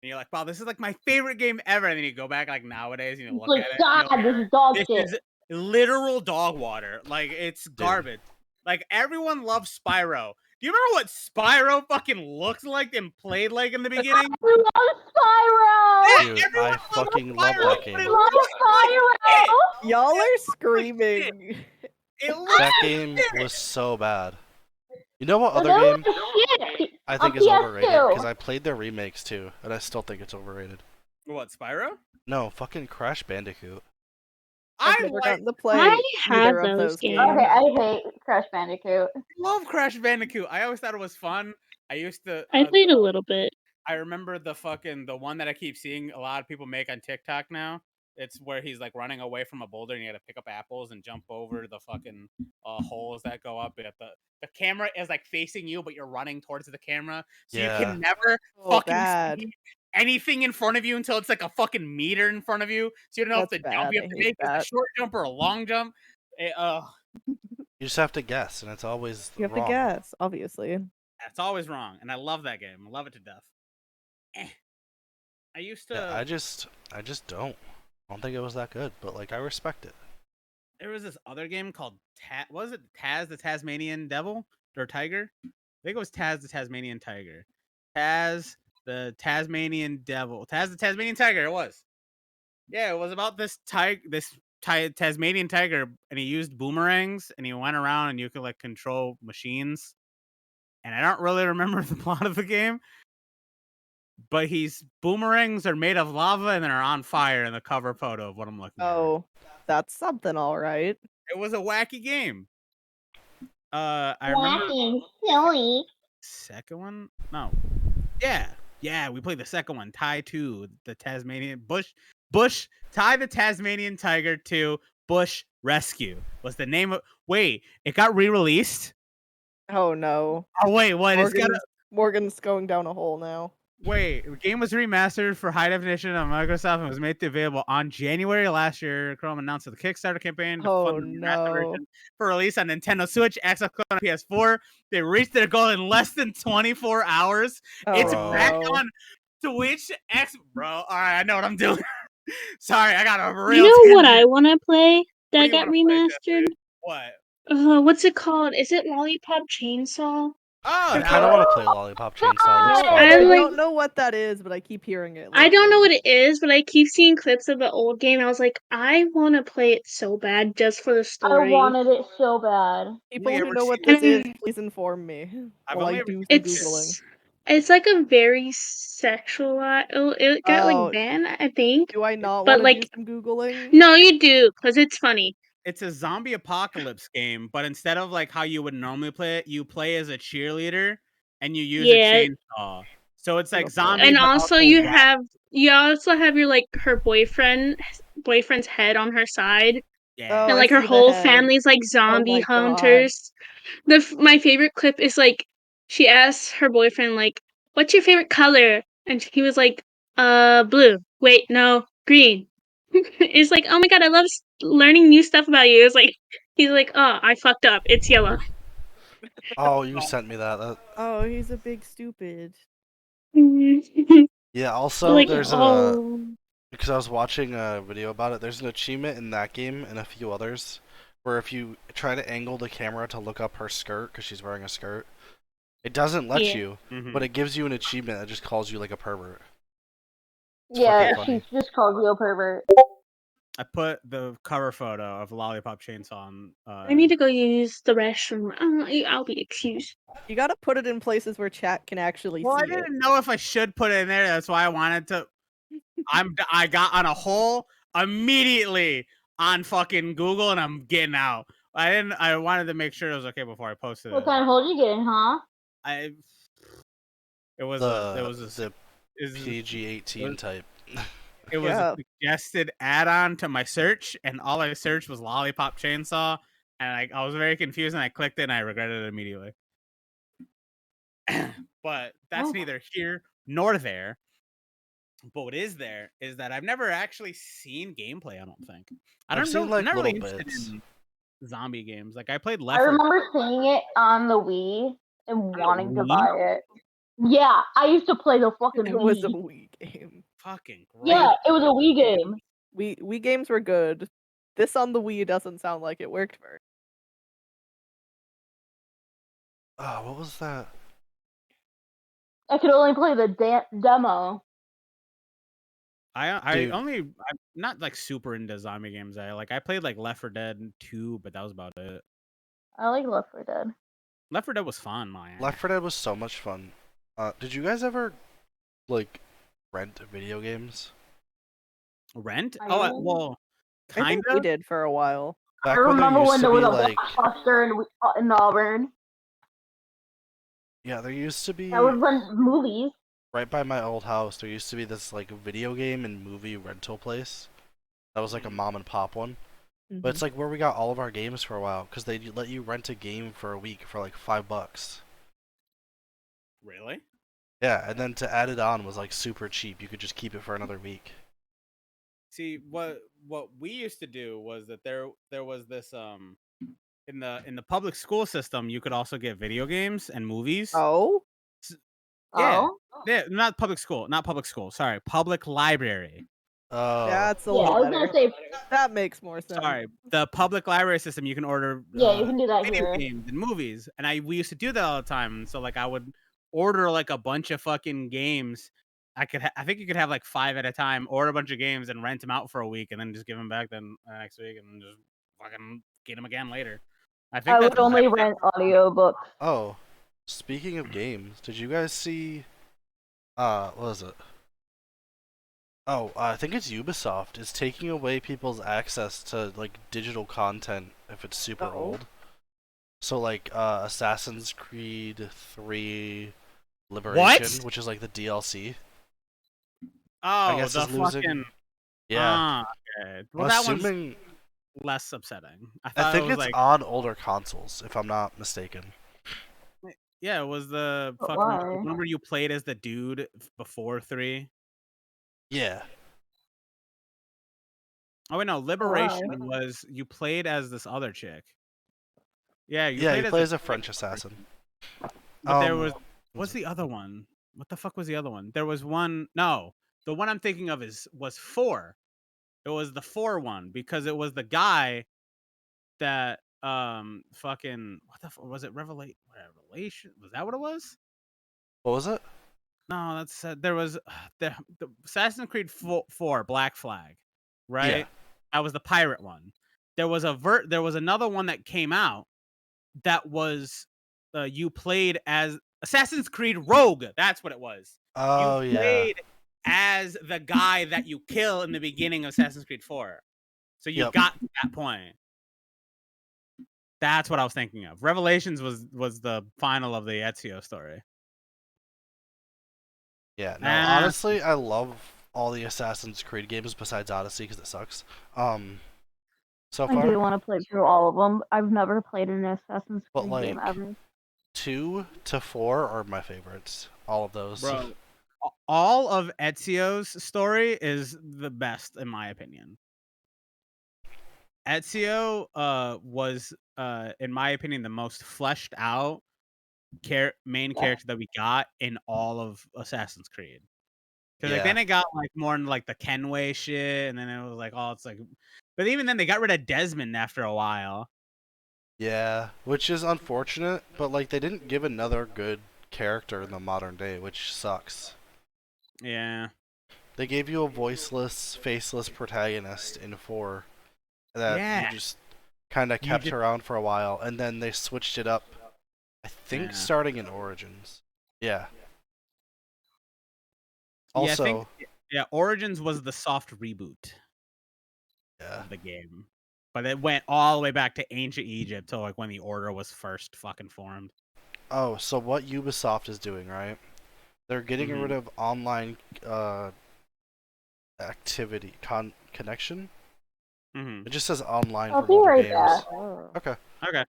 and you're like, wow, this is like my favorite game ever, and then you go back like nowadays and you It's look like, at it, God, and you're this is dog like, shit. this is literal dog water. Like it's garbage. Like everyone loves Spyro. Do you remember what Spyro fucking looks like and played like in the beginning? We love Spyro! Dude, Everyone I loves fucking love Spyro, that but game. it Love looks like Spyro! Y'all are shit. screaming. It looks That like game shit. was so bad. You know what So other that game was shit. I think On is overrated? PS2. Because I played their remakes too, and I still think it's overrated. What, Spyro? No, fucking Crash Bandicoot. I've I never like gotten to play I had either of those those games. games. Okay, I hate Crash Bandicoot. love Crash Bandicoot. I always thought it was fun. I used to. I played a little bit. I remember the one that I keep seeing a lot of people make on TikTok now. It's where he's like running away from a boulder and you gotta pick up apples and jump over the fucking holes that go up. The camera is like facing you, but you're running towards the camera, so you Yeah. can never Oh, fucking bad. see anything in front of you until it's like a fucking meter in front of you. So you don't know if That's the jump bad. you I have to hate make is a that. short jump or a long jump. You just have to guess, and it's always You have wrong. to guess, obviously. That's always wrong, and I love that game. I love it to death. I used to. Yeah, I just don't. I don't think it was that good, but like I respect it. There was this other game called what was it? Taz the Tasmanian Devil or Tiger? I think it was Taz the Tasmanian Tiger. Taz the Tasmanian Devil. Taz the Tasmanian Tiger. It was. Yeah, it was about this Tasmanian tiger, and he used boomerangs, and he went around, and you could like control machines. And I don't really remember the plot of the game, but boomerangs are made of lava and are on fire in the cover photo of what I'm looking at. Oh, that's something, all right. It was a wacky game. I remember Wacky, silly. second one. No, yeah, we played the second one. Ty 2, the Tasmanian Bush. Ty the Tasmanian Tiger 2. Bush Rescue was the name of. Wait, it got re-released. Oh no. Oh wait, what? It's got. Morgan's going down a hole now. Wait, the game was remastered for high definition on Microsoft and was made available on January last year. Chrome announced the Kickstarter campaign to Oh, fund the remastered no. version for release on Nintendo Switch, Xbox One, and PS4. They reached their goal in less than 24 hours. Oh, It's Bro. back no. on Twitch Bro, all right, I know what I'm doing. Sorry, I got a You real. know what I want to play What that do you got wanna play, remastered? Jeffrey? What? What's it called? Is it Lollipop Chainsaw? Oh, I that kind of was- want to play Lollipop Chainsaw. It looks No, fun. I I like- don't know what that is, but I keep hearing it. I don't know lately. what it is, but I keep seeing clips of the old game. I was like, I want to play it so bad just for the I story. wanted it so bad. People You who ever know what seen this is, it? please inform me. I've While only I ever do seen some googling. It's like a very sexualized. It got Oh. like banned, I think. Do I not But, want to do like, some googling? No, you do, because it's funny. It's a zombie apocalypse game, but instead of like how you would normally play it, you play as a cheerleader and you use Yeah. a chainsaw. So it's like Okay. zombie. And but also wet. you also have your like her boyfriend's head on her side, Yeah. Oh, and I like her see the whole head. family's like zombie my God. hunters. My favorite clip is like she asks her boyfriend like, "What's your favorite color?" And he was like, blue. Wait, no, green." It's like, oh my god, I love learning new stuff about you. It's like he's like, oh, I fucked up. It's yellow. Oh, you sent me that. Oh, he's a big stupid. Yeah. Also, Like, there's oh. because I was watching a video about it. There's an achievement in that game and a few others where if you try to angle the camera to look up her skirt because she's wearing a skirt, it doesn't let Yeah. you, Mhm. but it gives you an achievement that just calls you like a pervert. It's Yeah, fucking funny. she just called you a pervert. I put the cover photo of Lollipop Chainsaw on. I need to go use the restroom. I'll be excused. You gotta put it in places where chat can actually Well, I see it. didn't know if I should put it in there. That's why I wanted to. I got on a hole immediately on fucking Google, and I'm getting out. I wanted to make sure it was okay before I posted What it. kind of hole did you get in, huh? It was The is- PG-18 type. It was Yeah. a suggested add-on to my search, and all I searched was Lollipop Chainsaw, and I was very confused, and I clicked it, and I regretted it immediately. But that's Oh. neither here nor there. But what is there is that I've never actually seen gameplay. I don't think. I've seen, I'm like, not really little interested bits. in zombie games. Like I played I Left 4 remember seeing it on the Wii and the wanting to Wii? buy it. Yeah, I used to play the fucking It was a Wii. Wii game. Fucking great. Yeah, it was a Wii game. Wii games were good. This on the Wii doesn't sound like it worked very. Oh, what was that? I could only play the demo. Dude. I'm not like super into zombie games. I played like Left 4 Dead 2, but that was about it. I like Left 4 Dead. Left 4 Dead was fun, man. Left 4 Dead was so much fun. Did you guys ever like rent video games? Rent? I Oh, am. well, I kind think we of. did for a while. I Back when there remember used when to there was be a like, Blockbuster in Auburn. yeah, there used to That would be rent movies. right by my old house. There used to be this like video game and movie rental place. That was like a mom and pop one. But it's like where we got all of our games for a while because they let you rent a game for a week for like $5. Really? Yeah, and then to add it on was like super cheap. You could just keep it for another week. See, what we used to do was that there was this in the public school system, you could also get video games and movies. Oh, Yeah. Oh. Yeah, not public school. Sorry, public library. Oh, that's a Yeah, little I was better. gonna say. That makes more sense. Sorry, the public library system. You can order Yeah, you can do that video here. games and movies, and we used to do that all the time. So like I would order like a bunch of fucking games. I think you could have like 5 at a time. Order a bunch of games and rent them out for a week, and then just give them back then next week, and just fucking get them again later. I think I that's would only rent audiobooks. oh. Speaking of games, did you guys see? What was it? Oh, I think it's Ubisoft is taking away people's access to like digital content if it's super Uh-oh. old. So like Assassin's Creed 3 Liberation, which is like the DLC. Oh, guess the it's losing- fucking Yeah. okay. I'm Well, that assuming one's less upsetting. I thought think it was it's like on older consoles, if I'm not mistaken. yeah, it was the But fucking why? remember you played as the dude before 3. Yeah. Oh wait, no, Liberation was you played as this other chick. Yeah, you Yeah, played he plays as a French assassin. But there was what what's was the other one? What the fuck was the other one? There was one. No, the one I'm thinking of was 4. It was the 4 one because it was the guy that fucking what the was it? Revelation? Was that what it was? What was it? No, that's there was the Assassin's Creed 4 Black Flag, right? Yeah. That was the pirate one. There was another one that came out that was you played as Assassin's Creed Rogue. That's what it was. Oh You yeah. played as the guy that you kill in the beginning of Assassin's Creed 4. So you Yep. got to that point. That's what I was thinking of. Revelations was the final of the Ezio story. Yeah, no, Ah. honestly, I love all the Assassin's Creed games besides Odyssey because it sucks. So I far, do want to play through all of them. I've never played an Assassin's But, Creed game like, ever. 2 to 4 are my favorites. All of those. Bro, all of Ezio's story is the best in my opinion. Ezio was in my opinion the most fleshed out main character that we got in all of Assassin's Creed. Because like Yeah. then it got like more into like the Kenway shit, and then it was like it's like, but even then they got rid of Desmond after a while. Yeah, which is unfortunate, but like they didn't give another good character in the modern day, which sucks. Yeah, They gave you a voiceless, faceless protagonist in 4 that Yeah. you just kind of You kept just- around for a while, and then they switched it up. I think Yeah. starting in Origins. Yeah. Yeah, I Also, think Origins was the soft reboot yeah. of the game, but it went all the way back to ancient Egypt to like when the Order was first fucking formed. Oh, so what Ubisoft is doing, right? They're getting Mhm. rid of online activity connection. Mm-hmm. It just says online I'll for be mobile right games. back. Oh. Okay. Okay.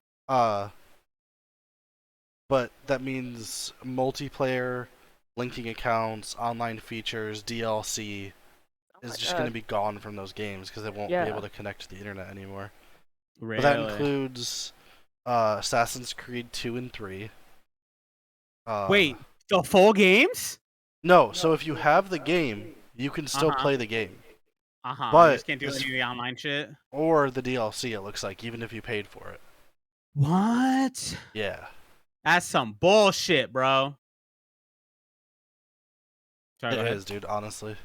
But that means multiplayer, linking accounts, online features, DLC is my just going to God. be gone from those games because they won't Yeah. be able to connect to the internet anymore. Really? But that includes Assassin's Creed 2 and 3. Wait, the full games? No, so if you have the game, you can still Uh-huh. play the game. You But just can't do any it's- of the online shit. Or the DLC, it looks like, even if you paid for it. What? Yeah. That's some bullshit, bro. Sorry, go It ahead. is, dude, honestly.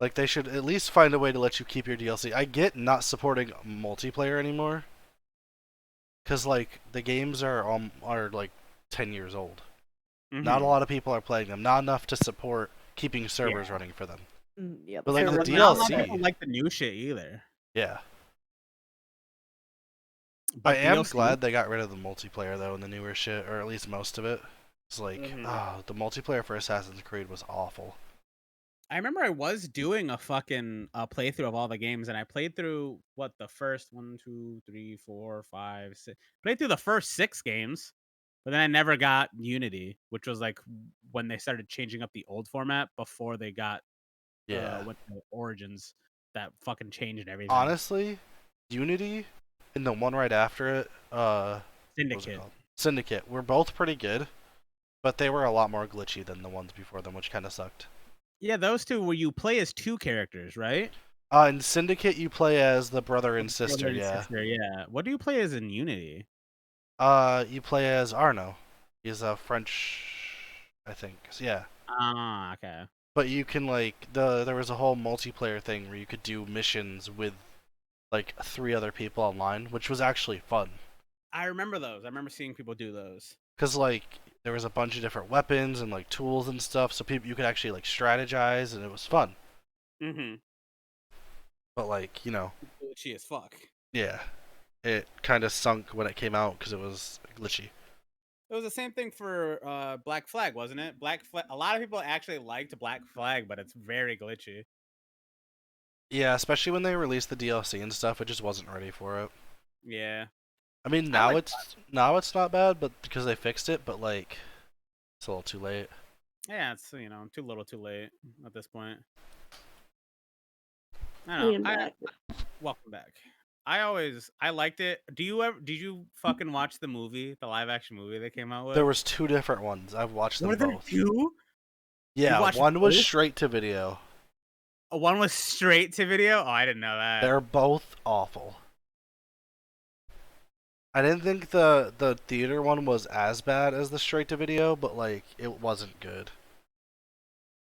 Like, they should at least find a way to let you keep your DLC. I get not supporting multiplayer anymore. Because, like, the games are like, 10 years old. Not a Mhm. lot of people are playing them. Not enough to support keeping servers running for them. Yeah, But, like, server the was Not a lot DLC. of people like the new shit either. Yeah. But I am DLC glad they got rid of the multiplayer though in the newer shit, or at least most of it. It's like, Mhm. the multiplayer for Assassin's Creed was awful. I remember I was doing a fucking playthrough of all the games, and I played through the first 1, 2, 3, 4, 5, 6. Played through the first 6 games, but then I never got Unity, which was like when they started changing up the old format before they got Yeah. with the Origins that fucking changed everything. Honestly, Unity and the one right after it, what was it Syndicate. called? Syndicate, were both pretty good, but they were a lot more glitchy than the ones before them, which kind of sucked. Yeah, those two where you play as 2 characters, right? In Syndicate, you play as the brother and sister. Brother and Yeah. sister, yeah. What do you play as in Unity? You play as Arno. He's a French, I think. So, yeah. Ah, okay. But you can there was a whole multiplayer thing where you could do missions with like 3 other people online, which was actually fun. I remember those. I remember seeing people do those. Cause like there was a bunch of different weapons and like tools and stuff, so you could actually like strategize, and it was fun. Mm-hmm. But like Glitchy as fuck. yeah, it kind of sunk when it came out because it was glitchy. It was the same thing for Black Flag, wasn't it? Black Flag. A lot of people actually liked Black Flag, but it's very glitchy. Yeah, especially when they released the DLC and stuff, it just wasn't ready for it. Yeah. I mean, now it's not bad, but because they fixed it, but like it's a little too late. Yeah, it's too little, too late at this point. I I don't am know. back. Welcome back. I liked it. Did you fucking watch the movie, the live action movie they came out with? There was 2 different ones. I've watched them Were there both. 2? Yeah, watched one was both? straight to video. One was straight to video? Oh, I didn't know that. They're both awful. I didn't think the theater one was as bad as the straight to video, but like it wasn't good.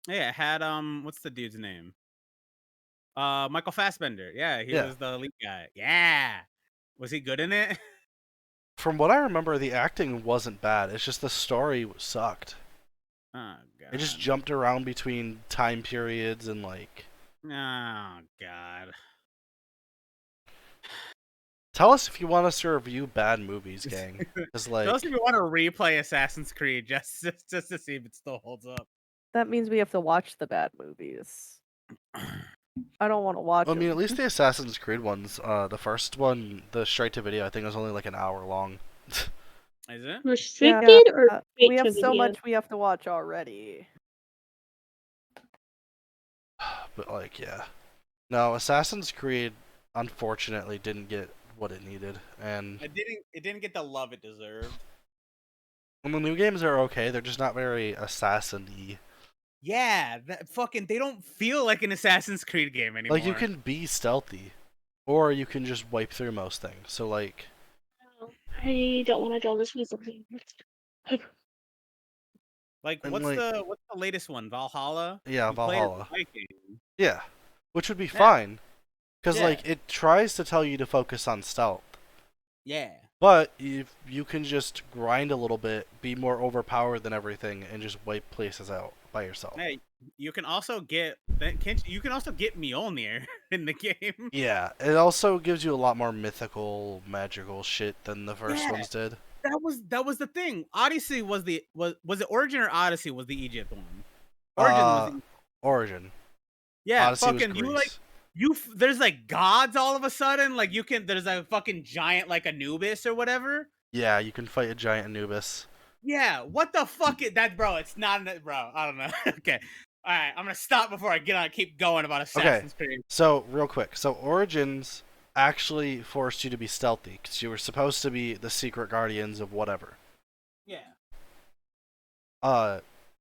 Yeah, it had what's the dude's name? Michael Fassbender. Yeah, he Yeah. was the lead guy. Yeah. Was he good in it? From what I remember, the acting wasn't bad. It's just the story sucked. Oh god. It just jumped around between time periods and like. Oh god. Tell us if you want us to review bad movies, gang. Because like. Those of you want to replay Assassin's Creed just to see if it still holds up. That means we have to watch the bad movies. I don't want to watch I mean, at them. least the Assassin's Creed ones. The first one, the straight to video, I think it was only like an hour long. Is it? Restricted or straight we to have so video? much we have to watch already. But like, yeah. No, Assassin's Creed unfortunately didn't get what it needed, and It didn't get the love it deserved. the new games are okay. They're just not very assassin-y. Yeah, they don't feel like an Assassin's Creed game anymore. Like you can be stealthy, or you can just wipe through most things. So like, I don't want to draw this recently. like and, what's like- the latest one? Valhalla? yeah, You played Valhalla. Viking. Yeah, which would be Yeah. fine, because Yeah. like it tries to tell you to focus on stealth. Yeah. But if you can just grind a little bit, be more overpowered than everything, and just wipe places out by yourself. Hey, you can also get Mjolnir in the game. Yeah, it also gives you a lot more mythical, magical shit than the first Yeah. ones did. That was the thing. Odyssey was it Origin or Odyssey was the Egypt one? Origin was the, Origin. yeah, Odyssey was fucking you like Greece. there's like gods all of a sudden, like there's a fucking giant like Anubis or whatever. Yeah, you can fight a giant Anubis. Yeah, what the fuck is that, bro? It's not bro. I don't know. Okay. All right, I'm going to stop before I keep going about Assassin's Creed. So, real quick. So, Origins actually forced you to be stealthy, because you were supposed to be the secret guardians of whatever. Yeah.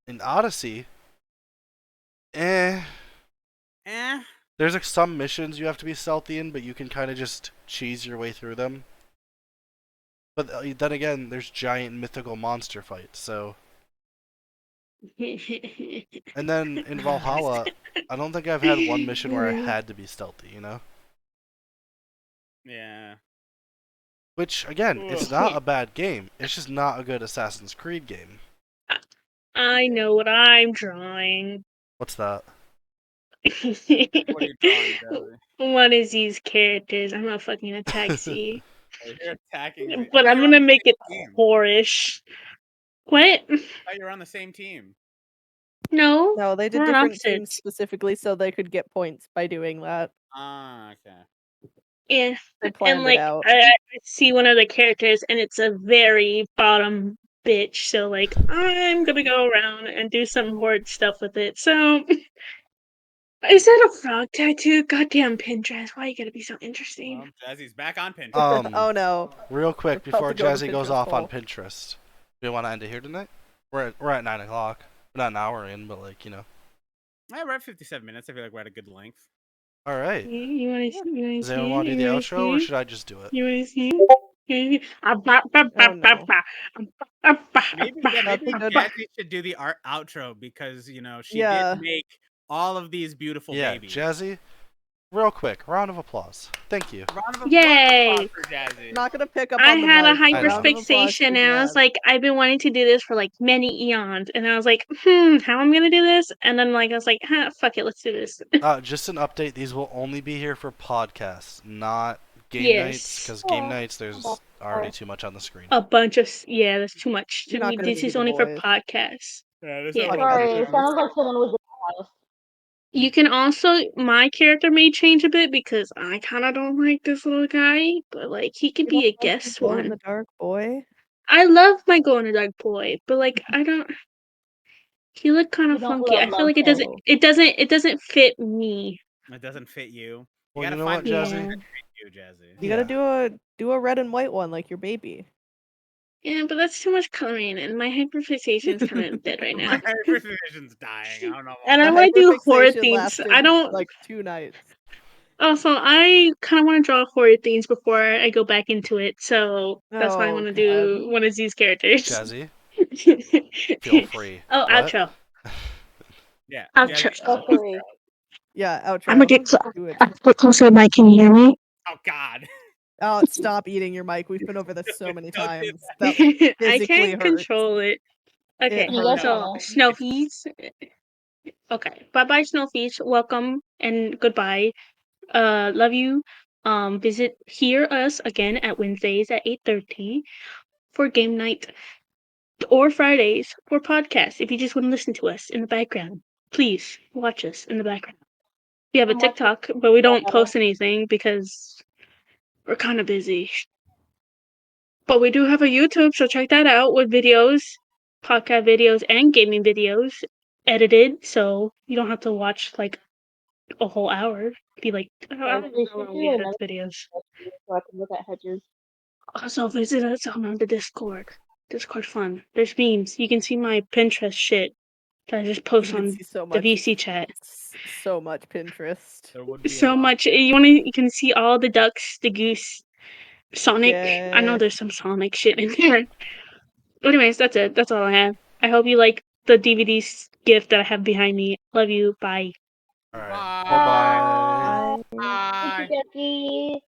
In Odyssey, there's like some missions you have to be stealthy in, but you can kind of just cheese your way through them. But then again, there's giant mythical monster fights, so... And then in Valhalla, I don't think I've had one mission where I had to be stealthy, you know? Yeah. Which, again, it's not a bad game. It's just not a good Assassin's Creed game. I know what I'm drawing. What's that? What are you drawing, Jazzy? One is these characters. I'm not fucking attack Z. Oh, you're attacking me. But I'm gonna make it whorish. What? I thought you were on the same team. No. No, they did we're on different teams opposites. specifically so they could get points by doing that. Ah, okay. Yeah. They planned And like it out. I see one of the characters and it's a very bottom bitch. So like I'm gonna go around and do some horde stuff with it. So is that a frog tattoo? Goddamn Pinterest. Why you gotta be so interesting? Well, Jazzy's back on Pinterest. Oh no. Real quick It's about before to go to Jazzy goes Pinterest off on hole. Pinterest, do you want to end it here tonight? We're at 9 o'clock. We're not an hour in, but like Yeah, we're at 57 minutes. I feel like we're at a good length. All right. You wanna see? You wanna Does see? anyone want to do the You wanna outro, or see? should I just do it? You wanna see? Maybe That's a good- Jazzy should do the outro because she Yeah. did make all of these beautiful Yeah, babies. Jazzy. Real quick, round of applause. Thank you. Round of Yay. applause for Jazzy. Not gonna pick up I on the had a mic, but round of applause hyperfixation for and I was Jazz. like, I've been wanting to do this for like many eons. And I was like, how am I gonna do this? And then like I was like, fuck it, let's do this. Just an update. These will only be here for podcasts, not game Yes. nights. Because game nights, there's already too much on the screen. A bunch of that's too much. You're not gonna This be is the only for boys. podcasts. Yeah, this Yeah. is Sorry, it sounded like someone was in the house. You can also my character may change a bit because I kind of don't like this little guy, but like he could You be a don't like your guest glow in one. the dark boy. I love my glow in the dark boy, but like I don't. He looked kind You of don't funky. I feel like it doesn't. him. It doesn't fit me. It doesn't fit you. Well, gotta you know find what, the Jazzy? one that fits you, Jazzy. You gotta do a red and white one like your baby. Yeah, but that's too much coloring, and my hyperfixation is kind of dead right now. My hypervision's dying. I don't know. And why. I The want to do horror hyperfixation themes. lasted I don't. like 2 nights. Also, I kind of want to draw horror themes before I go back into it, so that's why I Oh, want to do one of these characters. Jazzy, feel free. Oh, What? outro. Yeah. Outro. Jazzy- Okay. Yeah, outro. I'm gonna get Do it. closer to the mic. Can you hear me? Oh God. Oh, stop eating your mic. We've been over this so many Don't do times. That I physically can't hurts. control it. Okay, It You guys hurts. so know. Snowfies. Okay, bye bye Snowfish. Welcome and goodbye. Love you. Hear us again at Wednesdays at 8:30 for game night, or Fridays for podcasts. If you just want to listen to us in the background, please watch us in the background. We have a I'm watching TikTok, but we don't Spyro. post anything because we're kind of busy. But we do have a YouTube, so check that out with videos, podcast videos, and gaming videos edited, so you don't have to watch like a whole hour. Be like, I Guys, don't we know how should long do we edit another videos. so I can look at hedges. Also, visit us on the Discord. Discord fun. There's memes. You can see my Pinterest shit that I just You post can on see so the much. VC chat. So much Pinterest. There would be So a lot. much. You can see all the ducks, the goose, Sonic. I know Yeah. there's some Sonic shit in there. Anyways, that's it. That's all I have. I hope you like the DVD gift that I have behind me. Love you. Bye. All right. Bye. Bye bye. I... Bye. Thank you, Jackie.